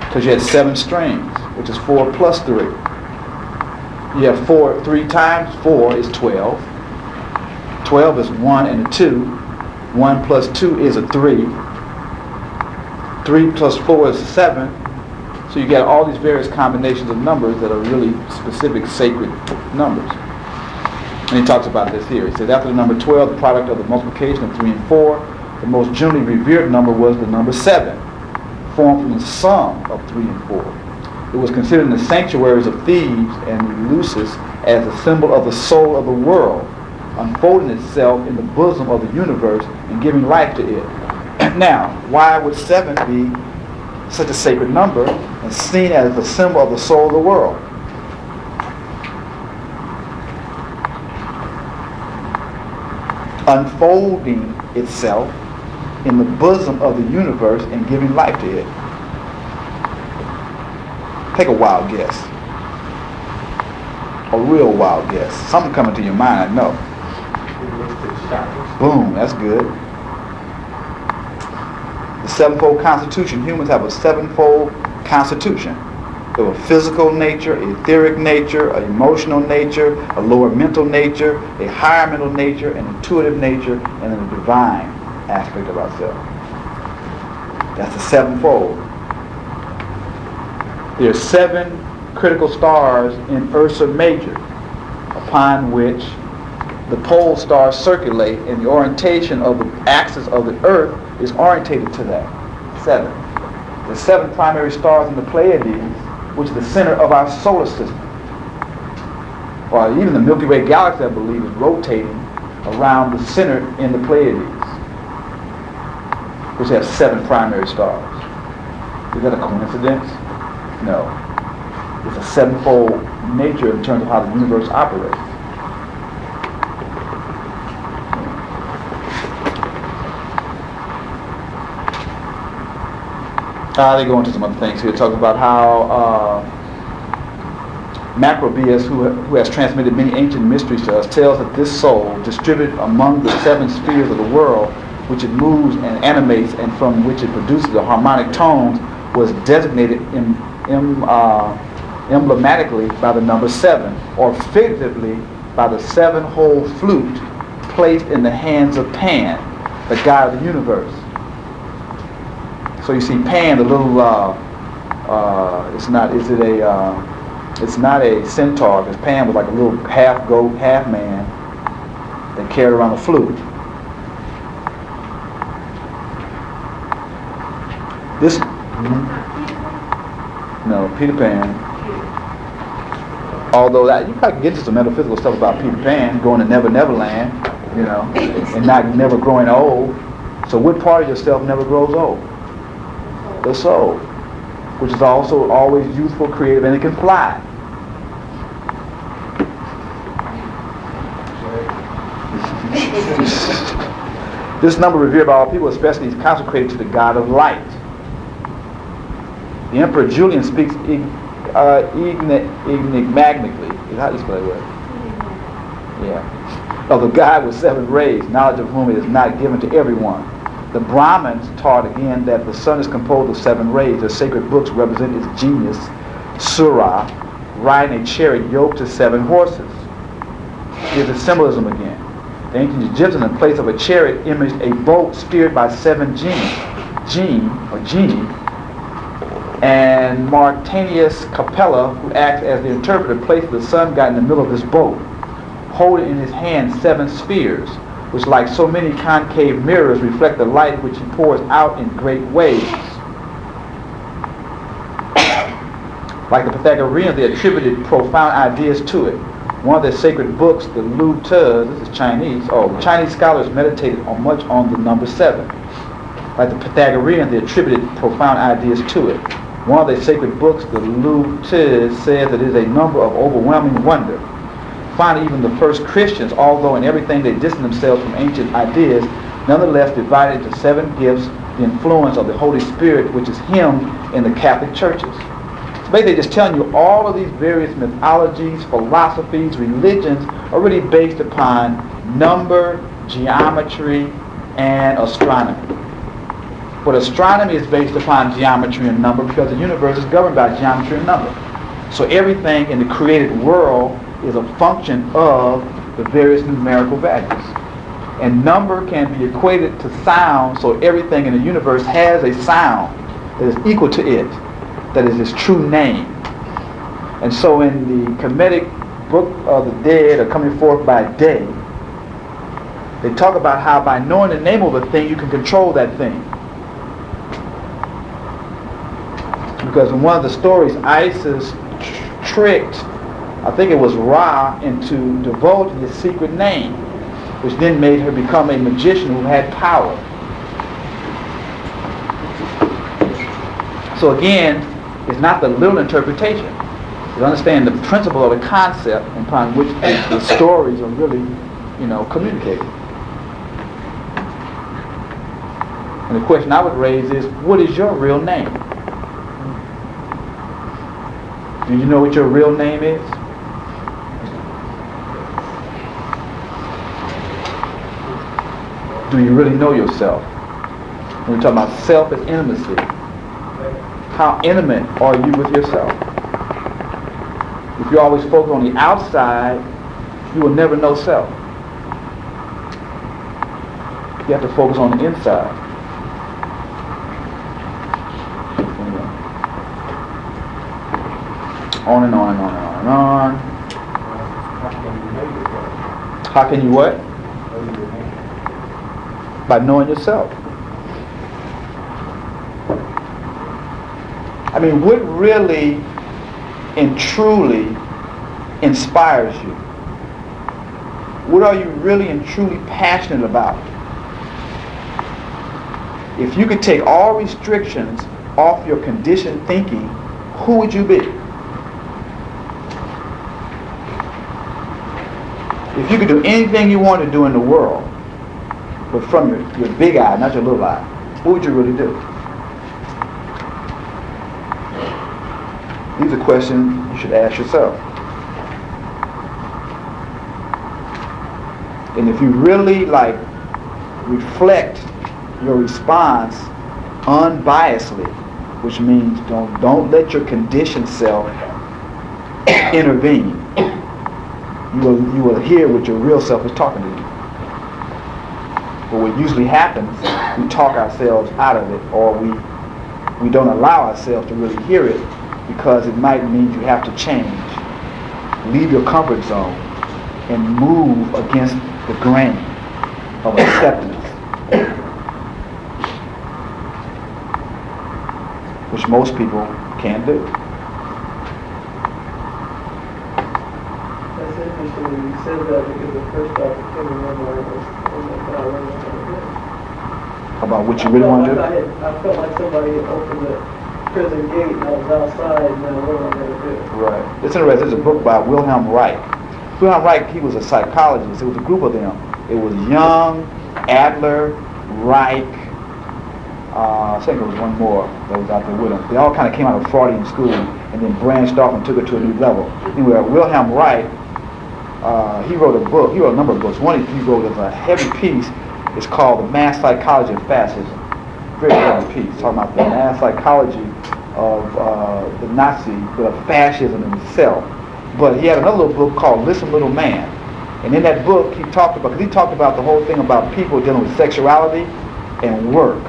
Because you had 7 strings, which is 4 plus 3. You have 4, 3 times 4 is 12. 12 is 1 and a 2. 1 plus 2 is a 3. 3 plus 4 is 7. So you get all these various combinations of numbers that are really specific sacred numbers. And he talks about this here. He says, after the number 12, the product of the multiplication of 3 and 4, the most generally revered number was the number 7, formed from the sum of 3 and 4. It was considered in the sanctuaries of Thebes and Eleusis as a symbol of the soul of the world, unfolding itself in the bosom of the universe and giving life to it. Now, why would 7 be such a sacred number and seen as the symbol of the soul of the world? unfolding itself in the bosom of the universe and giving life to it. Take a wild guess. A real wild guess. Something coming to your mind, I know. Boom, that's good. The sevenfold constitution. Humans have a sevenfold constitution. They have a physical nature, etheric nature, an emotional nature, a lower mental nature, a higher mental nature, an intuitive nature, and then a divine aspect of ourselves. That's the sevenfold. There are 7 critical stars in Ursa Major, upon which the pole stars circulate, and the orientation of the axis of the Earth is orientated to that. 7. The 7 primary stars in the Pleiades, which is the center of our solar system. Or even the Milky Way galaxy, I believe, is rotating around the center in the Pleiades, which has 7 primary stars. Is that a coincidence? No. It's a sevenfold nature in terms of how the universe operates. They go into some other things here, talking about how Macrobius, who has transmitted many ancient mysteries to us, tells that this soul, distributed among the 7 spheres of the world, which it moves and animates and from which it produces the harmonic tones, was designated emblematically by the number 7, or figuratively by the 7-hole flute placed in the hands of Pan, the god of the universe. So you see Pan, the little, it's not a centaur, because Pan was like a little half goat, half man that carried around a flute. This, no, Peter Pan. Although you probably get to some metaphysical stuff about Peter Pan going to Neverland, you know, and never growing old. So what part of yourself never grows old? The soul, which is also always youthful, creative, and it can fly. This number revered by all people, especially, is consecrated to the God of light. The Emperor Julian speaks enigmatically. How do you spell that word? Yeah. Of the God with 7 rays, knowledge of whom it is not given to everyone. The Brahmins taught again that the sun is composed of 7 rays. Their sacred books represent its genius, Surah, riding a chariot yoked to 7 horses. Here's the symbolism again. The ancient Egyptians, in place of a chariot, imaged a boat steered by 7 genii, and Martinius Capella, who acts as the interpreter, placed the sun god in the middle of this boat, holding in his hand 7 spheres, which like so many concave mirrors reflect the light which he pours out in great waves. Like the Pythagoreans, they attributed profound ideas to it. One of their sacred books, the Lu Te, this is Chinese. Chinese scholars meditated much on the number 7. Like the Pythagoreans, they attributed profound ideas to it. One of their sacred books, the Lu Te, says that it is a number of overwhelming wonder. Finally, even the first Christians, although in everything they distanced themselves from ancient ideas, nonetheless divided into 7 gifts, the influence of the Holy Spirit, which is hymned in the Catholic churches. So basically, just telling you all of these various mythologies, philosophies, religions are really based upon number, geometry, and astronomy. But astronomy is based upon geometry and number because the universe is governed by geometry and number. So everything in the created world is a function of the various numerical values. And number can be equated to sound, so everything in the universe has a sound that is equal to it, that is its true name. And so in the Kemetic Book of the Dead, or Coming Forth by Day, they talk about how by knowing the name of a thing, you can control that thing. Because in one of the stories, Isis tricked, I think it was Ra, into divulging his secret name, which then made her become a magician who had power. So again, it's not the little interpretation. You understand the principle of the concept upon which the stories are really, communicated. And the question I would raise is, what is your real name? Do you know what your real name is? Do you really know yourself? When we talk about self as intimacy, how intimate are you with yourself? If you always focus on the outside, you will never know self. You have to focus on the inside. On and on and on and on and on. How can you what? By knowing yourself. I mean, what really and truly inspires you? What are you really and truly passionate about? If you could take all restrictions off your conditioned thinking, who would you be? If you could do anything you want to do in the world, but from your big eye, not your little eye, what would you really do? These are questions you should ask yourself. And if you really reflect your response unbiasedly, which means don't let your conditioned self intervene. You will hear what your real self is talking to you. But what usually happens, we talk ourselves out of it, or we don't allow ourselves to really hear it, because it might mean you have to change, leave your comfort zone, and move against the grain of acceptance, which most people can't do. That's interesting when you said that, because the first thought that came to my mind was, oh my God, what am I going to do? About what you really want to do? I felt like somebody had opened the prison gate and I was outside, and now what am I going to do? Right. It's interesting. There's a book by Wilhelm Reich. Wilhelm Reich, he was a psychologist. It was a group of them. It was Jung, Adler, Reich, I think there was one more that was out there with them. They all kind of came out of Freudian school and then branched off and took it to a new level. Anyway, Wilhelm Reich, he wrote a book. He wrote a number of books. One he wrote is a heavy piece. It's called The Mass Psychology of Fascism. Very heavy piece, talking about the mass psychology of the Nazi, of fascism in itself. But he had another little book called Listen Little Man. And in that book, he talked about the whole thing about people dealing with sexuality and work.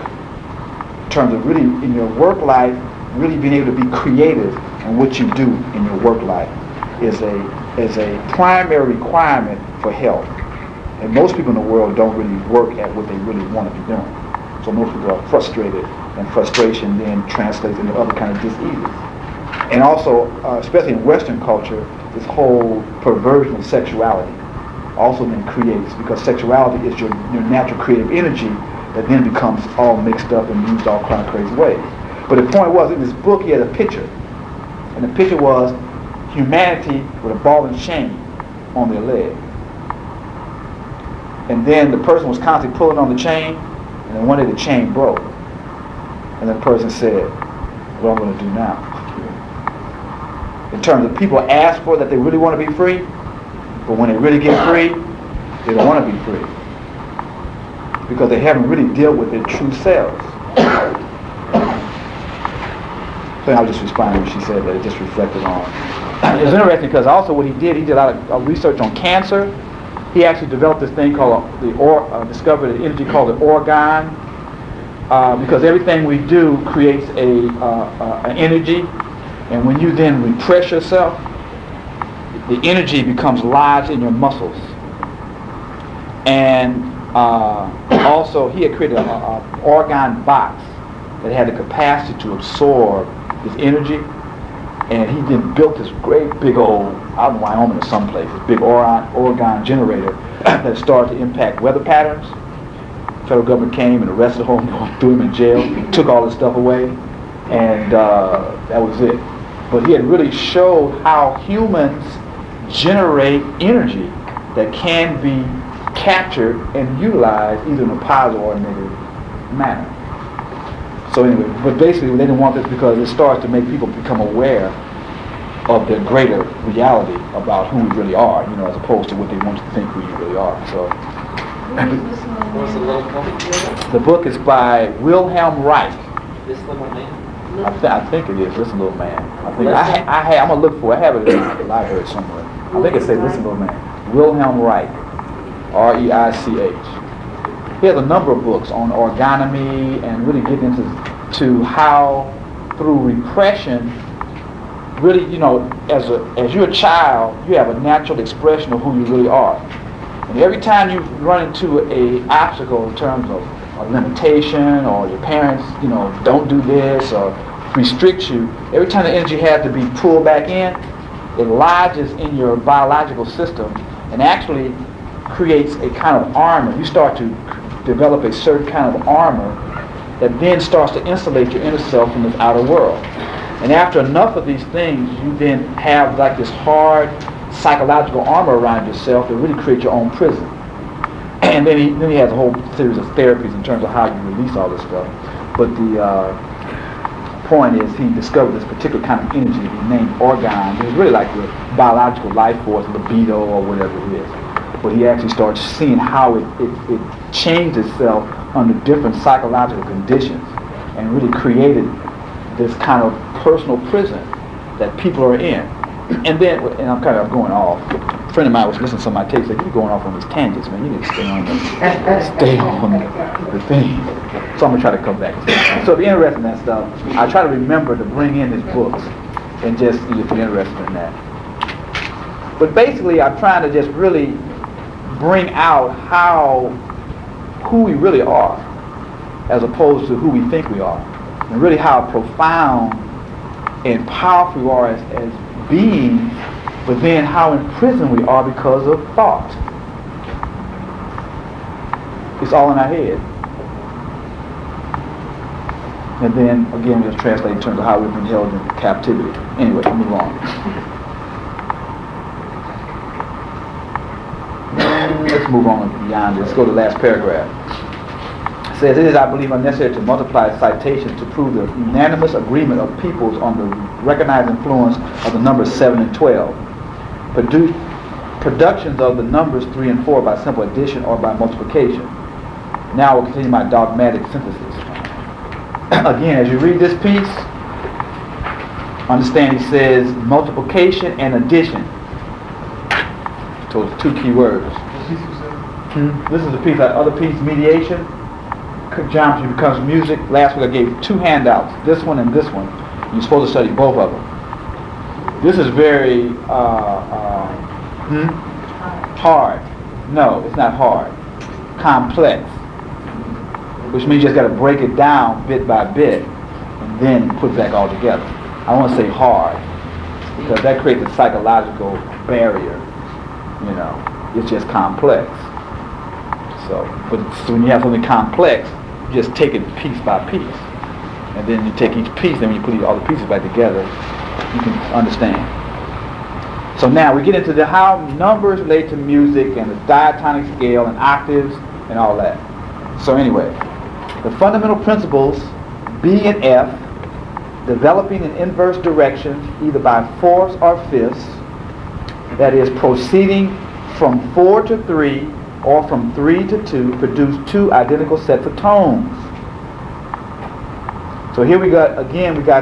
In terms of really, in your work life, really being able to be creative in what you do in your work life is a primary requirement for health. And most people in the world don't really work at what they really want to be doing. So most people are frustrated, and frustration then translates into other kind of diseases. And also, especially in Western culture, this whole perversion of sexuality also then creates, because sexuality is your natural creative energy that then becomes all mixed up and used all kind of crazy ways. But the point was, in this book he had a picture. And the picture was humanity with a ball and chain on their leg. And then the person was constantly pulling on the chain, and then one day the chain broke. And then the person said, what am I going to do now? In terms of people ask for that they really want to be free, but when they really get free, they don't want to be free. Because they haven't really dealt with their true selves. So I was just responding when she said that, it just reflected on. It was interesting because also what he did a lot of research on cancer. He actually developed this thing called discovered an energy called the organ, because everything we do creates an energy, and when you then repress yourself, the energy becomes lodged in your muscles. And also he had created an organ box that had the capacity to absorb this energy, and he then built this great big old, out in Wyoming or someplace, this big organ generator that started to impact weather patterns. The federal government came and arrested him, threw him in jail, took all this stuff away, and that was it. But he had really showed how humans generate energy that can be captured and utilized either in a positive or a negative manner. So anyway, but basically they didn't want this because it starts to make people become aware of their greater reality about who we really are, you know, as opposed to what they want you to think who you really are. So What's the little book? the book is by Wilhelm Reich. This little man? I think it is Listen Little Man. I think I'm gonna look for it. I have it in the library somewhere. I think it says Listen Little Man. Wilhelm Reich, R-E-I-C-H. He has a number of books on orgonomy and really get into how through repression, really, you know, as you're a child, you have a natural expression of who you really are. And every time you run into a obstacle in terms of a limitation, or your parents, you know, don't do this or restrict you, every time the energy has to be pulled back in, it lodges in your biological system and actually creates a kind of armor. You start to develop a certain kind of armor that then starts to insulate your inner self from this outer world. And after enough of these things, you then have like this hard psychological armor around yourself that really creates your own prison. And then he has a whole series of therapies in terms of how you release all this stuff. But the point is, he discovered this particular kind of energy he named orgone. It was really like the biological life force, libido, or whatever it is. But he actually started seeing how it changed itself under different psychological conditions and really created this kind of personal prison that people are in. And then, and I'm kind of going off. A friend of mine was listening to some of my tapes, like, you're going off on these tangents, man. You need to stay on the thing. So I'm going to try to come back. So if you're interested in that stuff, I try to remember to bring in his books and just, if you're interested in that. But basically, I'm trying to just really bring out who we really are, as opposed to who we think we are. And really how profound and powerful we are as beings, but then how imprisoned we are because of thought. It's all in our head. And then, again, we just translate in terms of how we've been held in captivity. Anyway, move on. Let's move on beyond this. Let's go to the last paragraph. It says, it is, I believe, unnecessary to multiply citations to prove the unanimous agreement of peoples on the recognized influence of the numbers 7 and 12. Productions of the numbers 3 and 4 by simple addition or by multiplication. Now I will continue my dogmatic synthesis. Again, as you read this piece, understand he says multiplication and addition. So it's two key words. This is the piece, that other piece, mediation. Geometry becomes music. Last week I gave 2 handouts, this one and this one. You're supposed to study both of them. This is very hard. No, it's not hard. Complex. Which means you just got to break it down bit by bit and then put it back all together. I want to say hard because that creates a psychological barrier. You know, it's just complex. So when you have something complex, you just take it piece by piece. And then you take each piece, and when you put all the pieces back together, you can understand. So now we get into how numbers relate to music and the diatonic scale and octaves and all that. So anyway, the fundamental principles, B and F, developing in inverse directions, either by fourths or fifths, that is, proceeding from 4 to 3 or from 3 to 2, produce 2 identical sets of tones. So here we got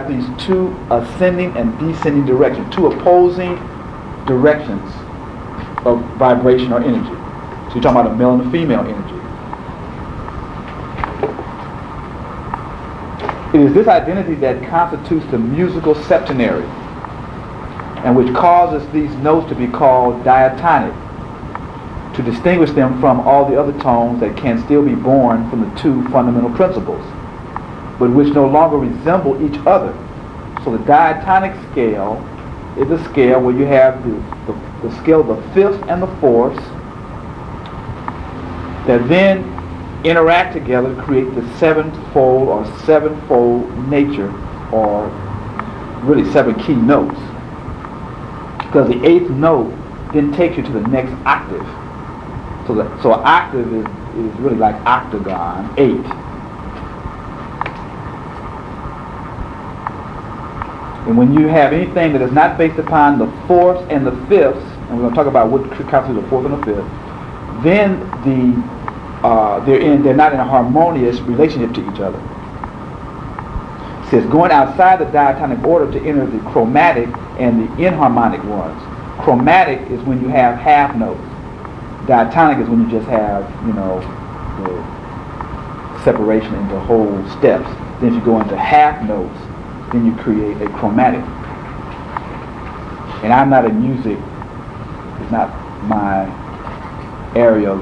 these 2 ascending and descending directions, 2 opposing directions of vibration or energy. So you're talking about a male and a female energy. It is this identity that constitutes the musical septenary, and which causes these notes to be called diatonic, to distinguish them from all the other tones that can still be born from the 2 fundamental principles, but which no longer resemble each other. So the diatonic scale is a scale where you have the scale of the 5th and the 4th that then interact together to create the 7-fold or 7-fold nature, or really 7 key notes. Because the 8th note then takes you to the next octave. So an octave is really like octagon, 8. And when you have anything that is not based upon the fourths and the fifths, and we're going to talk about what constitutes the fourth and the fifth, then they're not in a harmonious relationship to each other. It says going outside the diatonic order to enter the chromatic and the inharmonic ones. Chromatic is when you have half notes. Diatonic is when you just have, the separation into whole steps. Then if you go into half notes, then you create a chromatic. And I'm not in music, it's not my area of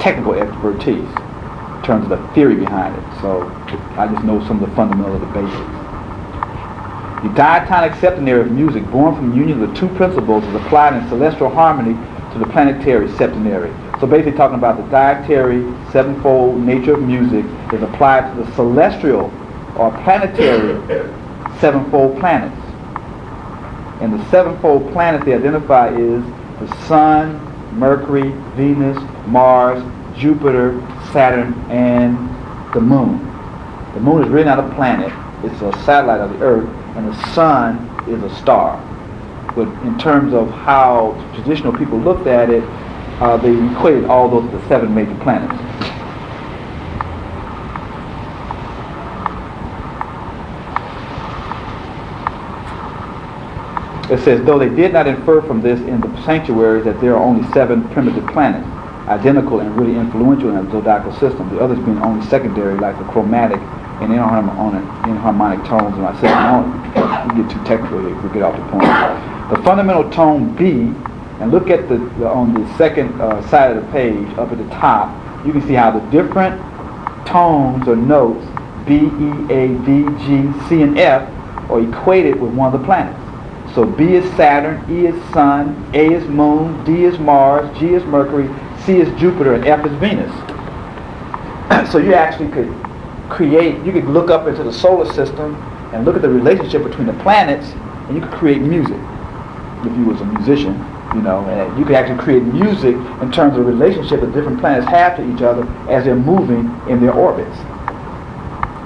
technical expertise in terms of the theory behind it. So I just know some of the fundamentals of the basics. The diatonic septenary of music, born from the union of the two principles, is applied in celestial harmony to the planetary septenary. So basically talking about the dietary sevenfold nature of music is applied to the celestial or planetary sevenfold planets. And the sevenfold planets they identify is the Sun, Mercury, Venus, Mars, Jupiter, Saturn, and the Moon. The Moon is really not a planet, it's a satellite of the Earth, and the Sun is a star. But in terms of how traditional people looked at it, they equated all those to the seven major planets. It says, though they did not infer from this in the sanctuaries that there are only seven primitive planets, identical and really influential in the zodiacal system, the others being only secondary, like the chromatic and inharmonic tones in our system. We get too technical here if we get off the point. The fundamental tone B, and look at on the second side of the page, up at the top, you can see how the different tones or notes, B, E, A, D, G, C, and F, are equated with one of the planets. So B is Saturn, E is Sun, A is Moon, D is Mars, G is Mercury, C is Jupiter, and F is Venus. So you actually could could look up into the solar system and look at the relationship between the planets, and you could create music. If you was a musician, and you could actually create music in terms of the relationship that different planets have to each other as they're moving in their orbits.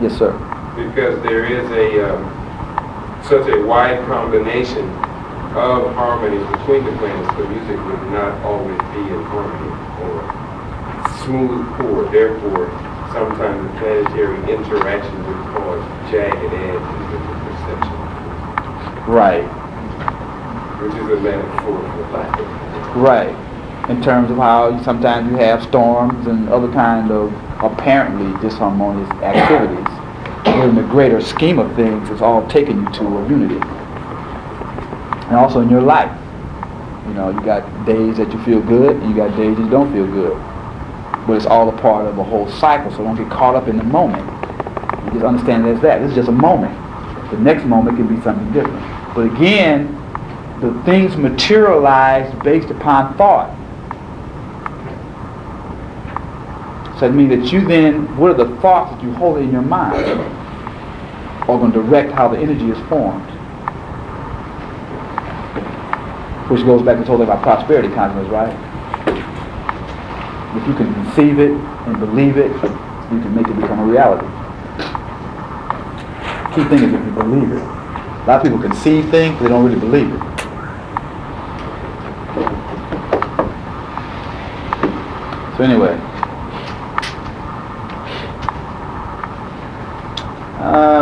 Yes, sir. Because there is such a wide combination of harmonies between the planets, the music would not always be in harmony or smooth chord. Therefore, sometimes the planetary interaction would cause jagged edges in the perception. Right. Which is a metaphor for lack of. Right. In terms of how sometimes you have storms and other kind of apparently disharmonious activities. But in the greater scheme of things, it's all taking you to a unity. And also in your life. You got days that you feel good, and you got days that you don't feel good. But it's all a part of a whole cycle, so don't get caught up in the moment. You just understand it as that. This is just a moment. The next moment can be something different. But again, the things materialize based upon thought. So that means that you then, what are the thoughts that you hold in your mind are going to direct how the energy is formed. Which goes back to the whole thing about prosperity consciousness, right? If you can conceive it and believe it, you can make it become a reality. Key thing is if you believe it. A lot of people conceive things, but they don't really believe it. So anyway,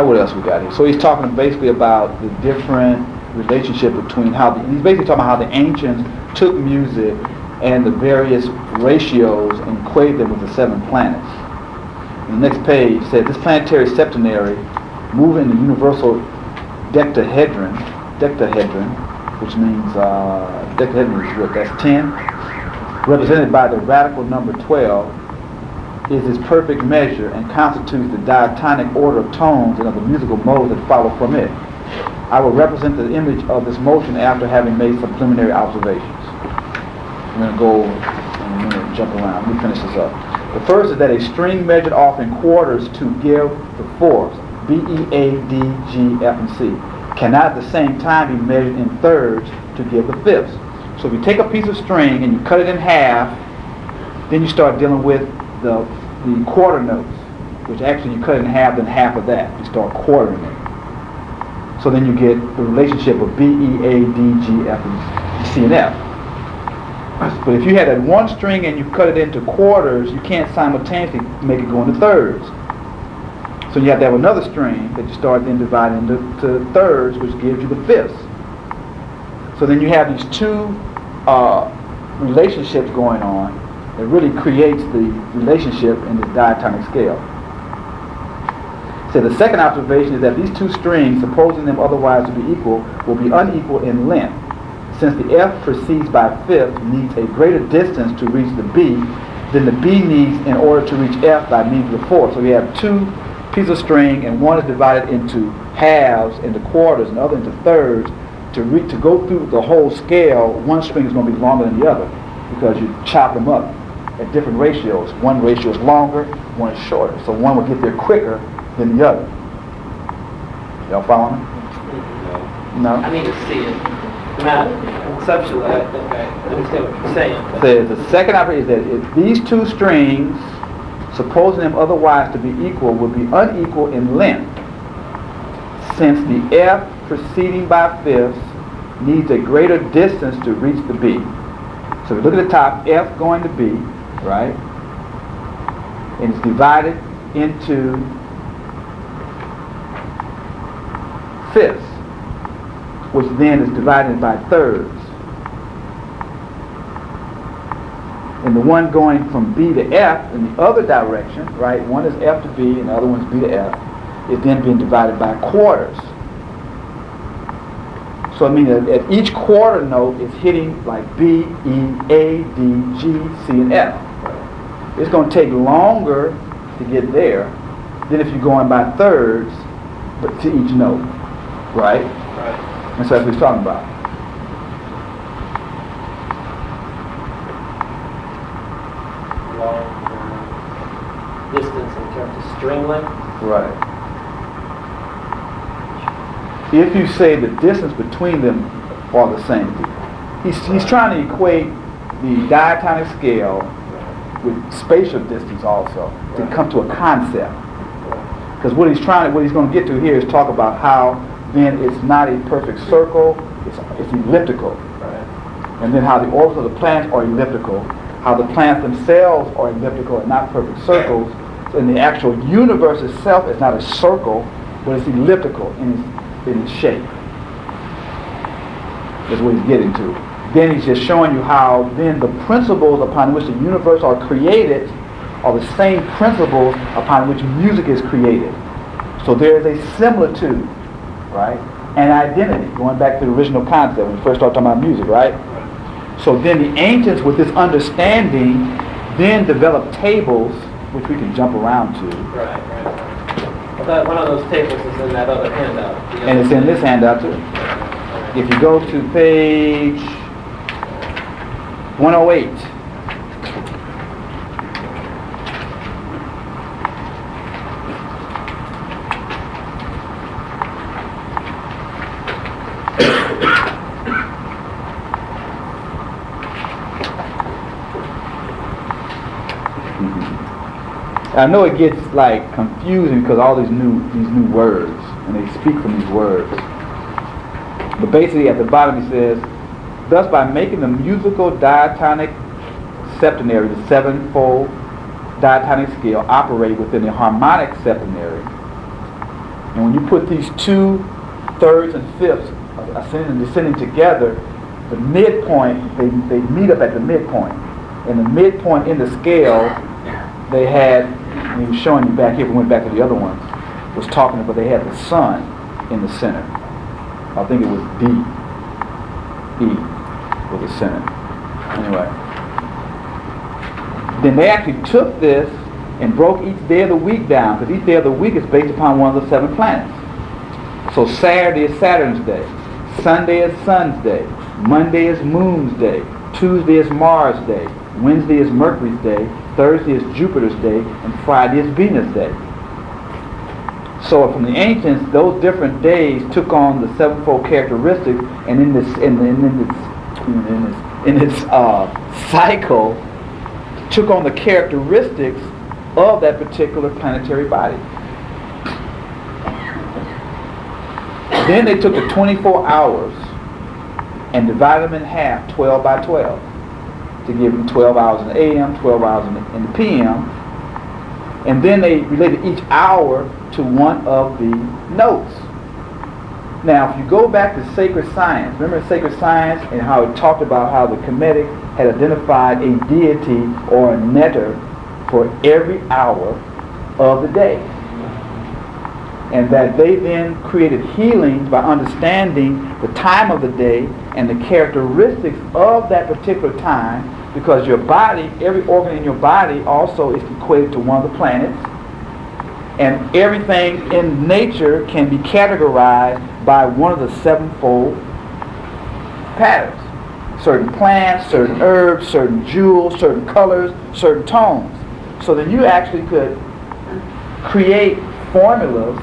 what else we got here? So he's talking basically about the different relationship between he's basically talking about how the ancients took music and the various ratios and equated them with the seven planets. And the next page says this planetary septenary moving the universal dectahedron, which means dectahedron is what? That's 10, represented by the radical number 12, is its perfect measure and constitutes the diatonic order of tones and of the musical modes that follow from it. I will represent the image of this motion after having made some preliminary observations. I'm going to go in a minute and jump around. Let me finish this up. The first is that a string measured off in quarters to give the fourths, B, E, A, D, G, F, and C, cannot at the same time be measured in thirds to give the fifths. So if you take a piece of string and you cut it in half, then you start dealing with the quarter notes, which actually you cut it in half, then half of that. You start quartering it. So then you get the relationship of B, E, A, D, G, F, and C, and F. But if you had that one string and you cut it into quarters, you can't simultaneously make it go into thirds. So you have to have another string that you start then dividing into thirds, which gives you the fifths. So then you have these two relationships going on that really creates the relationship in the diatonic scale. So the second observation is that these two strings, supposing them otherwise to be equal, will be unequal in length. Since the F proceeds by fifth needs a greater distance to reach the B than the B needs in order to reach F by means of the fourth. So we have two pieces of string, and one is divided into halves, into quarters, and the other into thirds. To go through the whole scale, one string is going to be longer than the other because you chop them up at different ratios. One ratio is longer, one is shorter. So one will get there quicker than the other. Y'all following me? No? I need to see it. Not conceptually, I think I understand what you're saying. Says the second operator is that if these two strings, supposing them otherwise to be equal, would be unequal in length, since the F proceeding by fifths needs a greater distance to reach the B. So we look at the top, F going to B, right? And it's divided into fifths, which then is divided by thirds. And the one going from B to F in the other direction, right? One is F to B and the other one is B to F, is then being divided by quarters. So I mean at each quarter note is hitting like B, E, A, D, G, C, and F. It's going to take longer to get there than if you're going by thirds, but to each note, right? And so that's what he's talking about. Long distance in terms of string length. Right. If you say the distance between them are the same, he's trying to equate the diatonic scale with spatial distance also to come to a concept. Because what he's going to get to here is talk about how then it's not a perfect circle, it's elliptical. And then how the orbits of the planets are elliptical, how the planets themselves are elliptical and not perfect circles. And the actual universe itself is not a circle, but it's elliptical in its shape. That's what he's getting to. Then he's just showing you how then the principles upon which the universe are created are the same principles upon which music is created. So there is a similitude, right? And identity, going back to the original concept when we first started talking about music, right? So then the ancients, with this understanding, then developed tables, which we can jump around to. Right. I thought one of those tables is in that other handout. And it's in this handout too. If you go to page 108, I know it gets like confusing because all these new words, and they speak from these words. But basically at the bottom he says, thus by making the musical diatonic septenary, the sevenfold diatonic scale, operate within the harmonic septenary. And when you put these two thirds and fifths ascending and descending together, the midpoint, they meet up at the midpoint. And the midpoint in the scale, they had, and he was showing you back here, we went back to the other ones, was talking about they had the sun in the center. I think it was D, E was the center. Anyway. Then they actually took this and broke each day of the week down, because each day of the week is based upon one of the 7 planets. So Saturday is Saturn's day, Sunday is Sun's day, Monday is Moon's day, Tuesday is Mars' day, Wednesday is Mercury's day, Thursday is Jupiter's day, and Friday is Venus' day. So from the ancients, those different days took on the sevenfold characteristics, and in this cycle, took on the characteristics of that particular planetary body. Then they took the 24 hours and divided them in half, 12 by 12, to give them 12 hours in the AM, 12 hours in the PM. And then they related each hour to one of the notes. Now, if you go back to sacred science, remember sacred science and how it talked about how the Kemetic had identified a deity or a netter for every hour of the day. And that they then created healings by understanding the time of the day and the characteristics of that particular time, because your body, every organ in your body also is equated to one of the planets. And everything in nature can be categorized by one of the sevenfold patterns. Certain plants, certain herbs, certain jewels, certain colors, certain tones. So then you actually could create formulas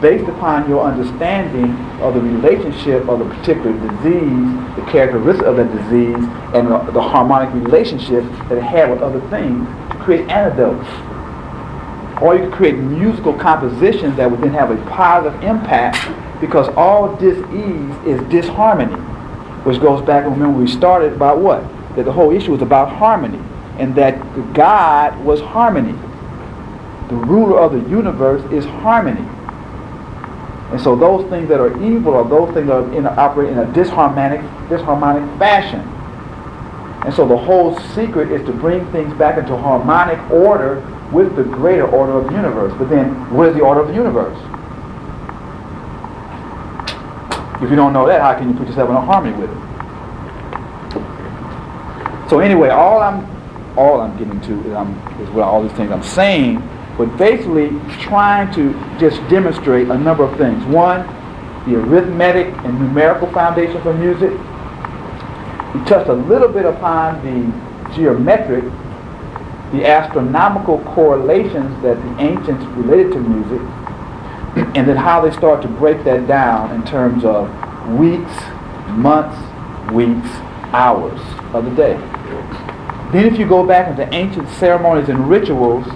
based upon your understanding of the relationship of the particular disease, the characteristics of that disease, and the harmonic relationship that it had with other things to create antidotes. Or you could create musical compositions that would then have a positive impact, because all dis-ease is disharmony, which goes back, remember we started about what? That the whole issue was about harmony, and that God was harmony. The ruler of the universe is harmony. And so those things that are evil are those things that operate in a disharmonic fashion. And so the whole secret is to bring things back into harmonic order with the greater order of the universe. But then, what is the order of the universe? If you don't know that, how can you put yourself in a harmony with it? So anyway, all I'm getting to is what all these things I'm saying, but basically trying to just demonstrate a number of things. One, the arithmetic and numerical foundation for music. We touched a little bit upon the geometric, the astronomical correlations that the ancients related to music, and then how they start to break that down in terms of weeks, months, hours of the day. Then if you go back into ancient ceremonies and rituals,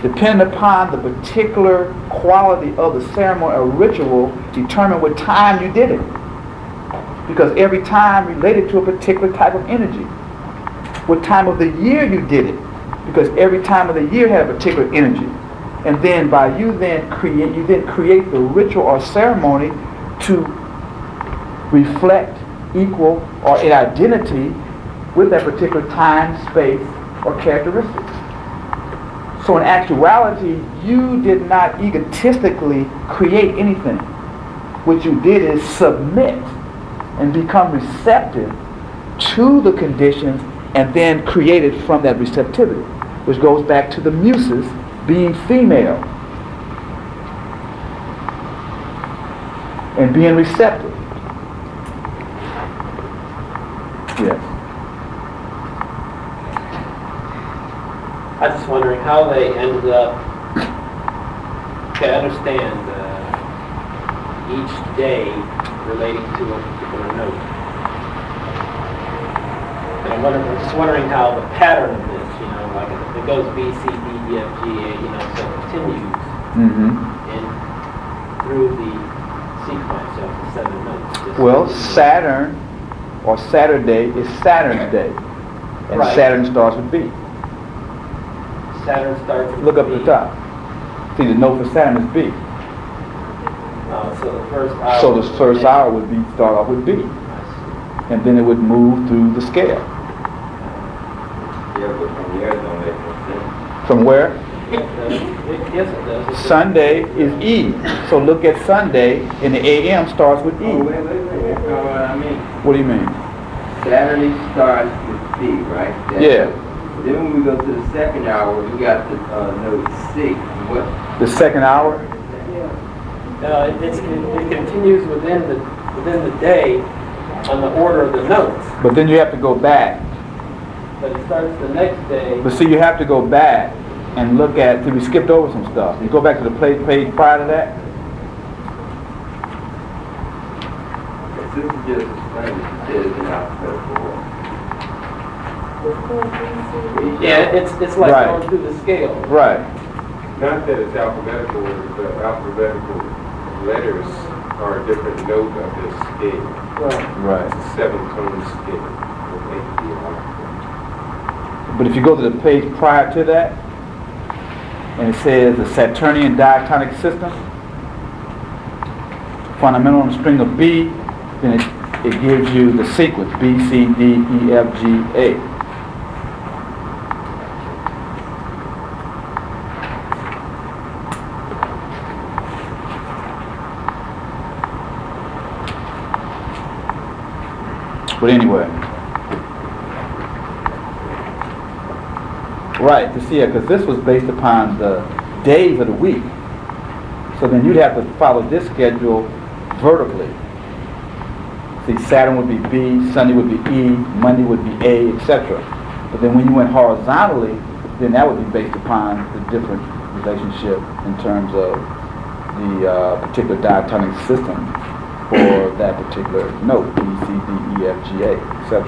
depending upon the particular quality of the ceremony or ritual, determine what time you did it. Because every time related to a particular type of energy. What time of the year you did it. Because every time of the year had a particular energy. And then by you then create the ritual or ceremony to reflect, equal, or in identity with that particular time, space, or characteristics. So in actuality, you did not egotistically create anything. What you did is submit and become receptive to the conditions and then created from that receptivity, which goes back to the Muses being female and being receptive. Yes. I was just wondering how they ended up to understand each day relating to a particular note. And I'm just wondering how the pattern of this, like it goes B, C, D, E, F, G, A, so it continues in through the sequence of the 7 notes. Well, Saturn or Saturday is Saturn's day, and right. Saturn starts with B. Saturn starts with Look up B. at the top. See, the note for Saturn is B. So the first hour. So the first hour would start off with B, and then it would move through the scale. Yeah, but from there don't make no sense. From where? Yes, it does. Sunday is E. So look at Sunday, and the AM starts with E. Oh, wait. That's not what I mean. What do you mean? Saturday starts with B, right? Yeah. Then when we go to the second hour, we got the note C. What? The second hour? It continues within the day on the order of the notes. But then you have to go back. But it starts the next day. But see, you have to go back and look at, see, we skipped over some stuff. You go back to the page prior to that. This is just explaining it is in alphabetical order. Yeah, it's like Right. going through the scale. Right. Not that it's alphabetical order, but alphabetical letters or a different note of this scale. Right. It's a 7-tone scale. It may be a lot. But if you go to the page prior to that, and it says the Saturnian diatonic system, fundamental on the string of B, then it gives you the sequence, B, C, D, E, F, G, A. But anyway. Right, to see it, because this was based upon the days of the week. So then you'd have to follow this schedule vertically. See, Saturn would be B, Sunday would be E, Monday would be A, etc. But then when you went horizontally, then that would be based upon the different relationship in terms of the particular diatonic system for that particular note, B, C, D, E, F, G, A, etc.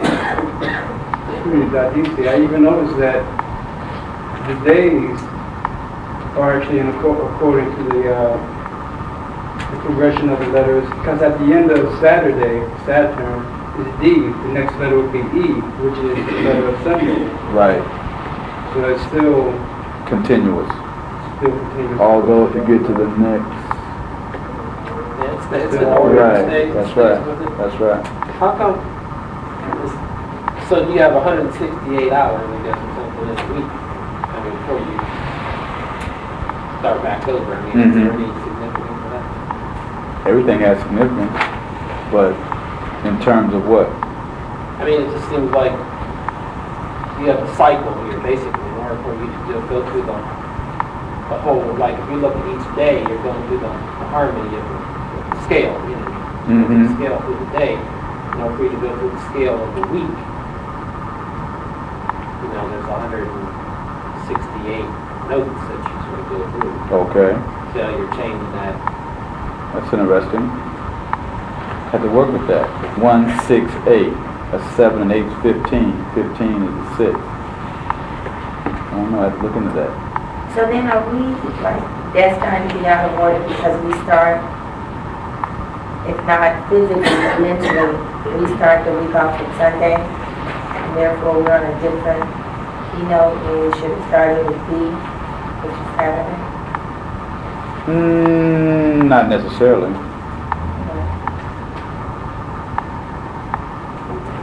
Dadisi, I even noticed that the days are actually according to the progression of the letters, because at the end of Saturday, Saturn is D, the next letter would be E, which is the letter of Sunday. Right. So it's still continuous. continuous. Although if you get to the next, It's an order. right, that's right, that's right. How come? So you have 168 hours, I guess, or something this week. I mean, before you start back over. I mean, is there any significance for that? Everything has significance, but in terms of what? I mean, it just seems like you have a cycle here, basically, in order for you to just go through the whole, like if you look at each day, you're going through the harmony of the scale, you know, the scale through the day. In order for you to go through the scale of the week, you know, there's 168 notes that you sort of go through. Okay. So you're changing that. That's interesting. Had to work with that. 1, 6, 8. That's 7 and 8 is 15. 15 is a 6. I don't know, I have to look into that. So then are we, like, that's starting to be out of order because we start, if not physically, mentally, we start the week off on Sunday, and therefore we're on a different keynote, and we should have started with B, which is Saturday? Not necessarily.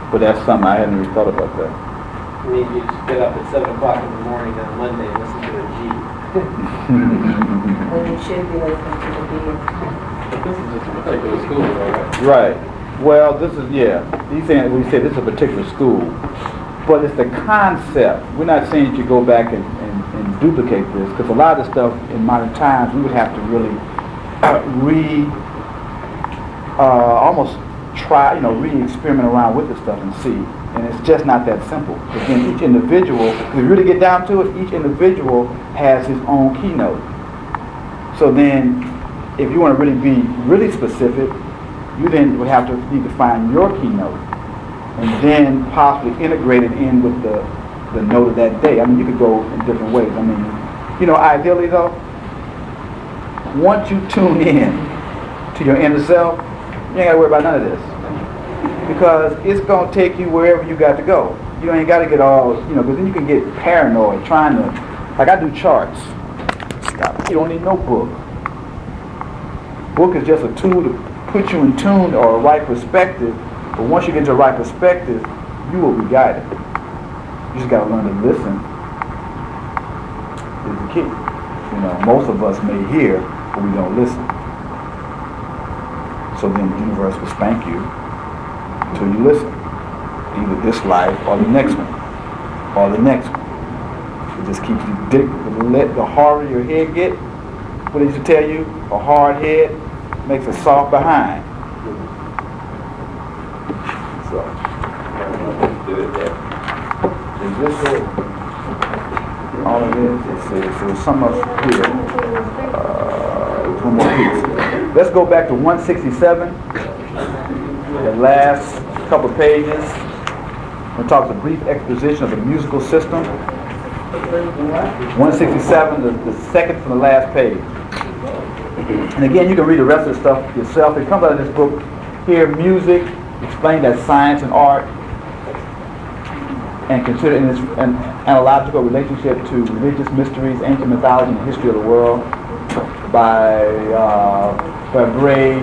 But that's something I hadn't really thought about that. I mean, you just get up at 7 o'clock in the morning on Monday and listen to the G. When you should be listening to the B. This is just a particular school, though, right? Right. Well, this is, yeah. He's saying, we say this is a particular school. But it's the concept. We're not saying that you go back and duplicate this, because a lot of the stuff in modern times, we would have to really almost try, re-experiment around with the stuff and see. And it's just not that simple. Again, each individual, if you really get down to it, each individual has his own keynote. So then, if you want to really be really specific, you then would have to need to find your keynote and then possibly integrate it in with the note of that day. I mean, you could go in different ways. I mean, ideally though, once you tune in to your inner self, you ain't got to worry about none of this. Because it's going to take you wherever you got to go. You ain't got to get all, because then you can get paranoid trying to, like I do charts. You don't need no book. Book is just a tool to put you in tune or a right perspective. But once you get to a right perspective, you will be guided. You just got to learn to listen is the key. Most of us may hear, but we don't listen. So then the universe will spank you until you listen. Either this life or the next one. Or the next one. It just keeps you the harder your head get. What did you tell you? A hard head makes a soft behind. So, is this all it is? It's some of here. One more piece. Let's go back to 167. The last couple pages. It talks a brief exposition of the musical system. 167, the second from the last page. And again, you can read the rest of the stuff yourself. It comes out of this book here, Music, explained as science and art, and considered in its an analogical relationship to religious mysteries, ancient mythology, and the history of the world, by Dembrebrah.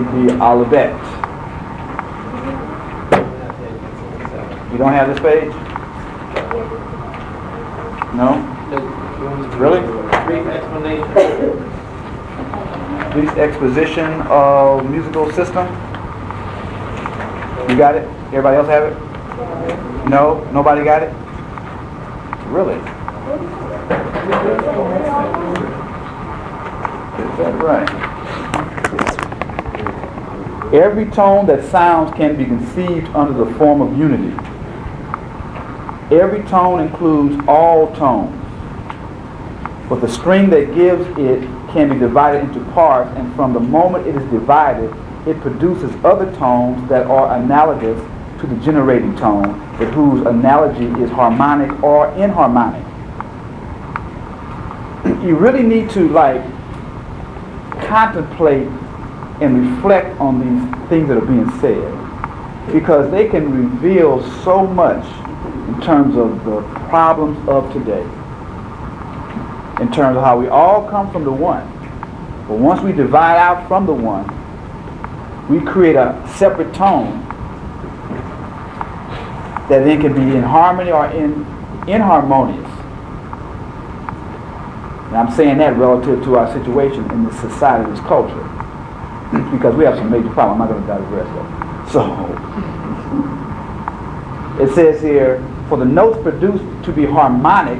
You don't have this page? No? Really? Brief explanation. Brief exposition of musical system. You got it? Everybody else have it? No? Nobody got it? Really? Is that right? Every tone that sounds can be conceived under the form of unity. Every tone includes all tones, but the string that gives it can be divided into parts, and from the moment it is divided, it produces other tones that are analogous to the generating tone, but whose analogy is harmonic or inharmonic. You really need to contemplate and reflect on these things that are being said, because they can reveal so much in terms of the problems of today, in terms of how we all come from the one, but once we divide out from the one, we create a separate tone that then can be in harmony or inharmonious. And I'm saying that relative to our situation in this society, this culture, because we have some major problems. I'm not going to digress though. So, it says here, for the notes produced to be harmonic,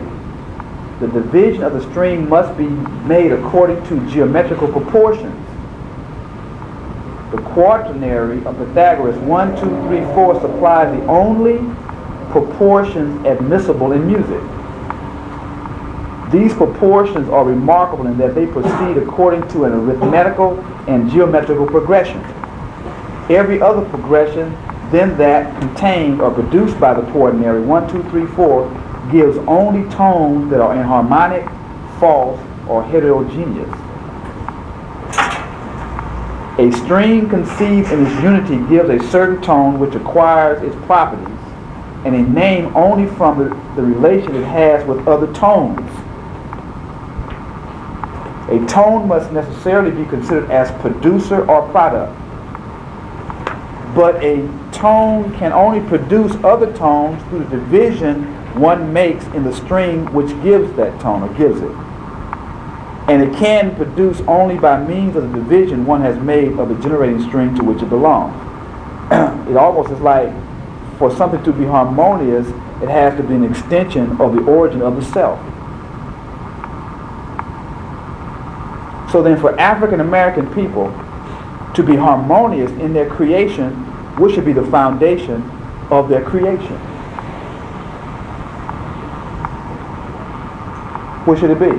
the division of the string must be made according to geometrical proportions. The quaternary of Pythagoras, 1, 2, 3, 4, supplies the only proportions admissible in music. These proportions are remarkable in that they proceed according to an arithmetical and geometrical progression. Every other progression than that contained or produced by the quaternary, 1, 2, 3, 4, gives only tones that are inharmonic, false, or heterogeneous. A string conceived in its unity gives a certain tone which acquires its properties and a name only from the relation it has with other tones. A tone must necessarily be considered as producer or product. But a tone can only produce other tones through the division one makes in the string which gives that tone or gives it. And it can produce only by means of the division one has made of the generating string to which it belongs. It almost is like, for something to be harmonious, it has to be an extension of the origin of the self. So then for African American people to be harmonious in their creation, what should be the foundation of their creation? What should it be?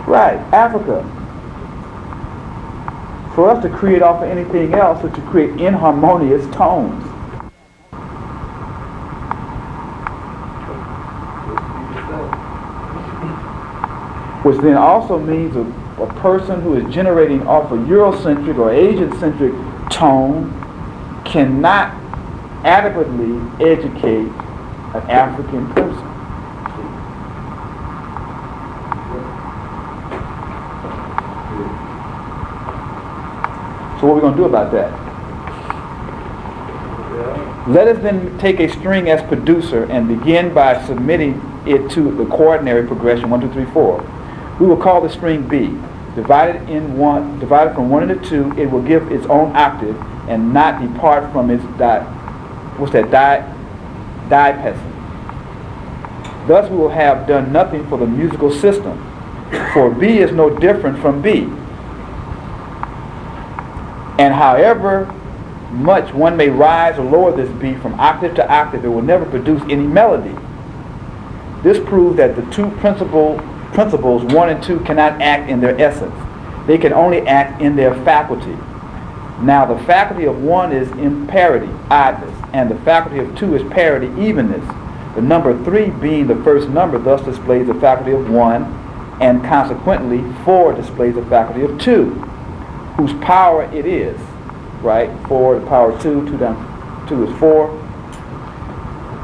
Right, Africa. For us to create off of anything else is to create inharmonious tones. Which then also means a person who is generating off a Eurocentric or Asian-centric tone cannot adequately educate an African person. So what are we going to do about that? Let us then take a string as producer and begin by submitting it to the quaternary progression 1, 2, 3, 4. We will call the string B. Divided from 1 into 2, it will give its own octave and not depart from its diapason. Thus we will have done nothing for the musical system, for B is no different from B. And however much one may rise or lower this B from octave to octave, it will never produce any melody. This proves that the two principles 1 and 2 cannot act in their essence. They can only act in their faculty. Now the faculty of 1 is imparity, oddness, and the faculty of 2 is parity, evenness. The number 3 being the first number thus displays the faculty of 1 and consequently 4 displays the faculty of 2, whose power it is, right? 4 to the power of 2, 2 down 2 is 4.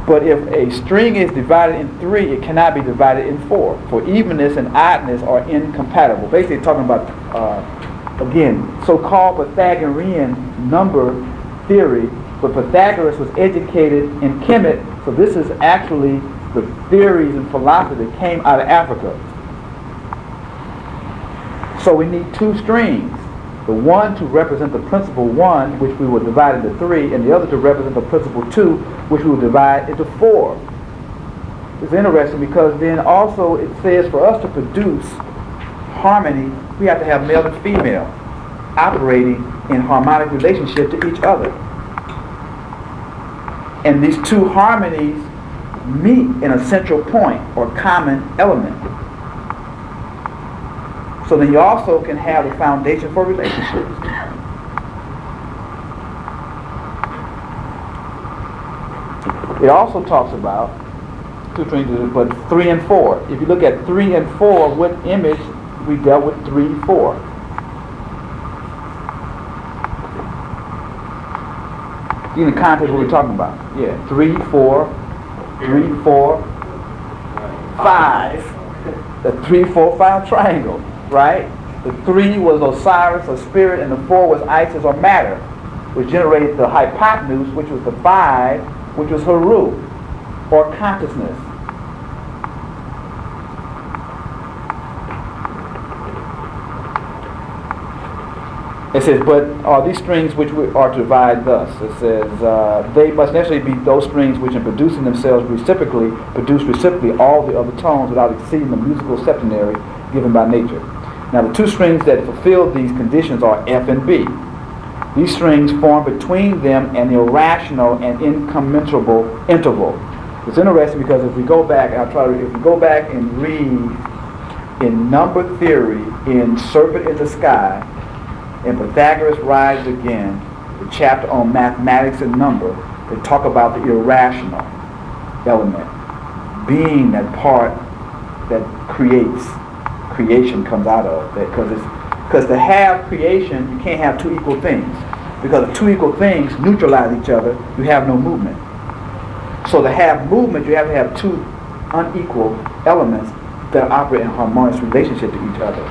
But if a string is divided in 3, it cannot be divided in 4, for evenness and oddness are incompatible. Basically talking about, again, so-called Pythagorean number theory, but Pythagoras was educated in Kemet, so this is actually the theories and philosophy that came out of Africa. So we need 2 strings, the one to represent the principle 1, which we will divide into 3, and the other to represent the principle 2, which we will divide into 4. It's interesting because then also it says for us to produce harmony, we have to have male and female operating in harmonic relationship to each other. And these 2 harmonies meet in a central point or common element. So then you also can have a foundation for relationships. It also talks about 2 strings, but 3 and 4. If you look at 3 and 4, what image we dealt with 3, 4. In the context of what we're talking about. Yeah, 3, 4, 3, 4, 5. The 3, 4, 5 triangle, right? The 3 was Osiris or spirit, and the 4 was Isis or matter, which generated the hypotenuse, which was the 5, which was Haru, or consciousness. It says, but these strings which we are to divide thus. It says, they must necessarily be those strings which in producing themselves reciprocally, produce reciprocally all the other tones without exceeding the musical septenary given by nature. Now the 2 strings that fulfill these conditions are F and B. These strings form between them an irrational and incommensurable interval. It's interesting because if we go back, if we go back and read in number theory, in Serpent in the Sky, in Pythagoras Rise Again, the chapter on mathematics and number, they talk about the irrational element being that part that creation comes out of. Because to have creation, you can't have 2 equal things. Because if 2 equal things neutralize each other, you have no movement. So to have movement, you have to have 2 unequal elements that operate in harmonious relationship to each other.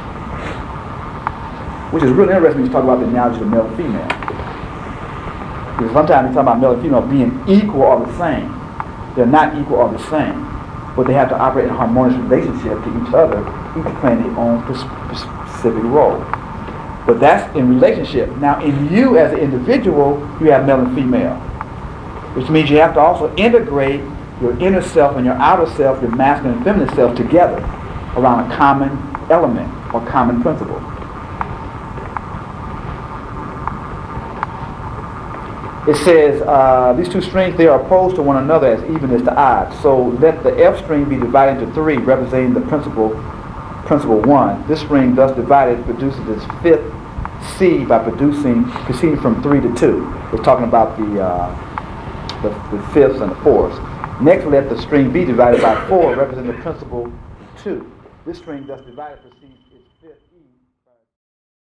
Which is really interesting when you talk about the analogy of male and female. Because sometimes you talk about male and female being equal or the same. They're not equal or the same, but they have to operate in a harmonious relationship to each other, each playing their own specific role. But that's in relationship. Now in you as an individual, you have male and female, which means you have to also integrate your inner self and your outer self, your masculine and feminine self together around a common element or common principle. It says, these 2 strings, they are opposed to one another as even as the odds. So let the F string be divided into 3, representing the principle 1. This string thus divided produces its 5th C by proceeding from 3 to 2. It's talking about the 5ths and the 4ths. Next, let the string be divided by 4, representing the principle 2. This string thus divided proceeds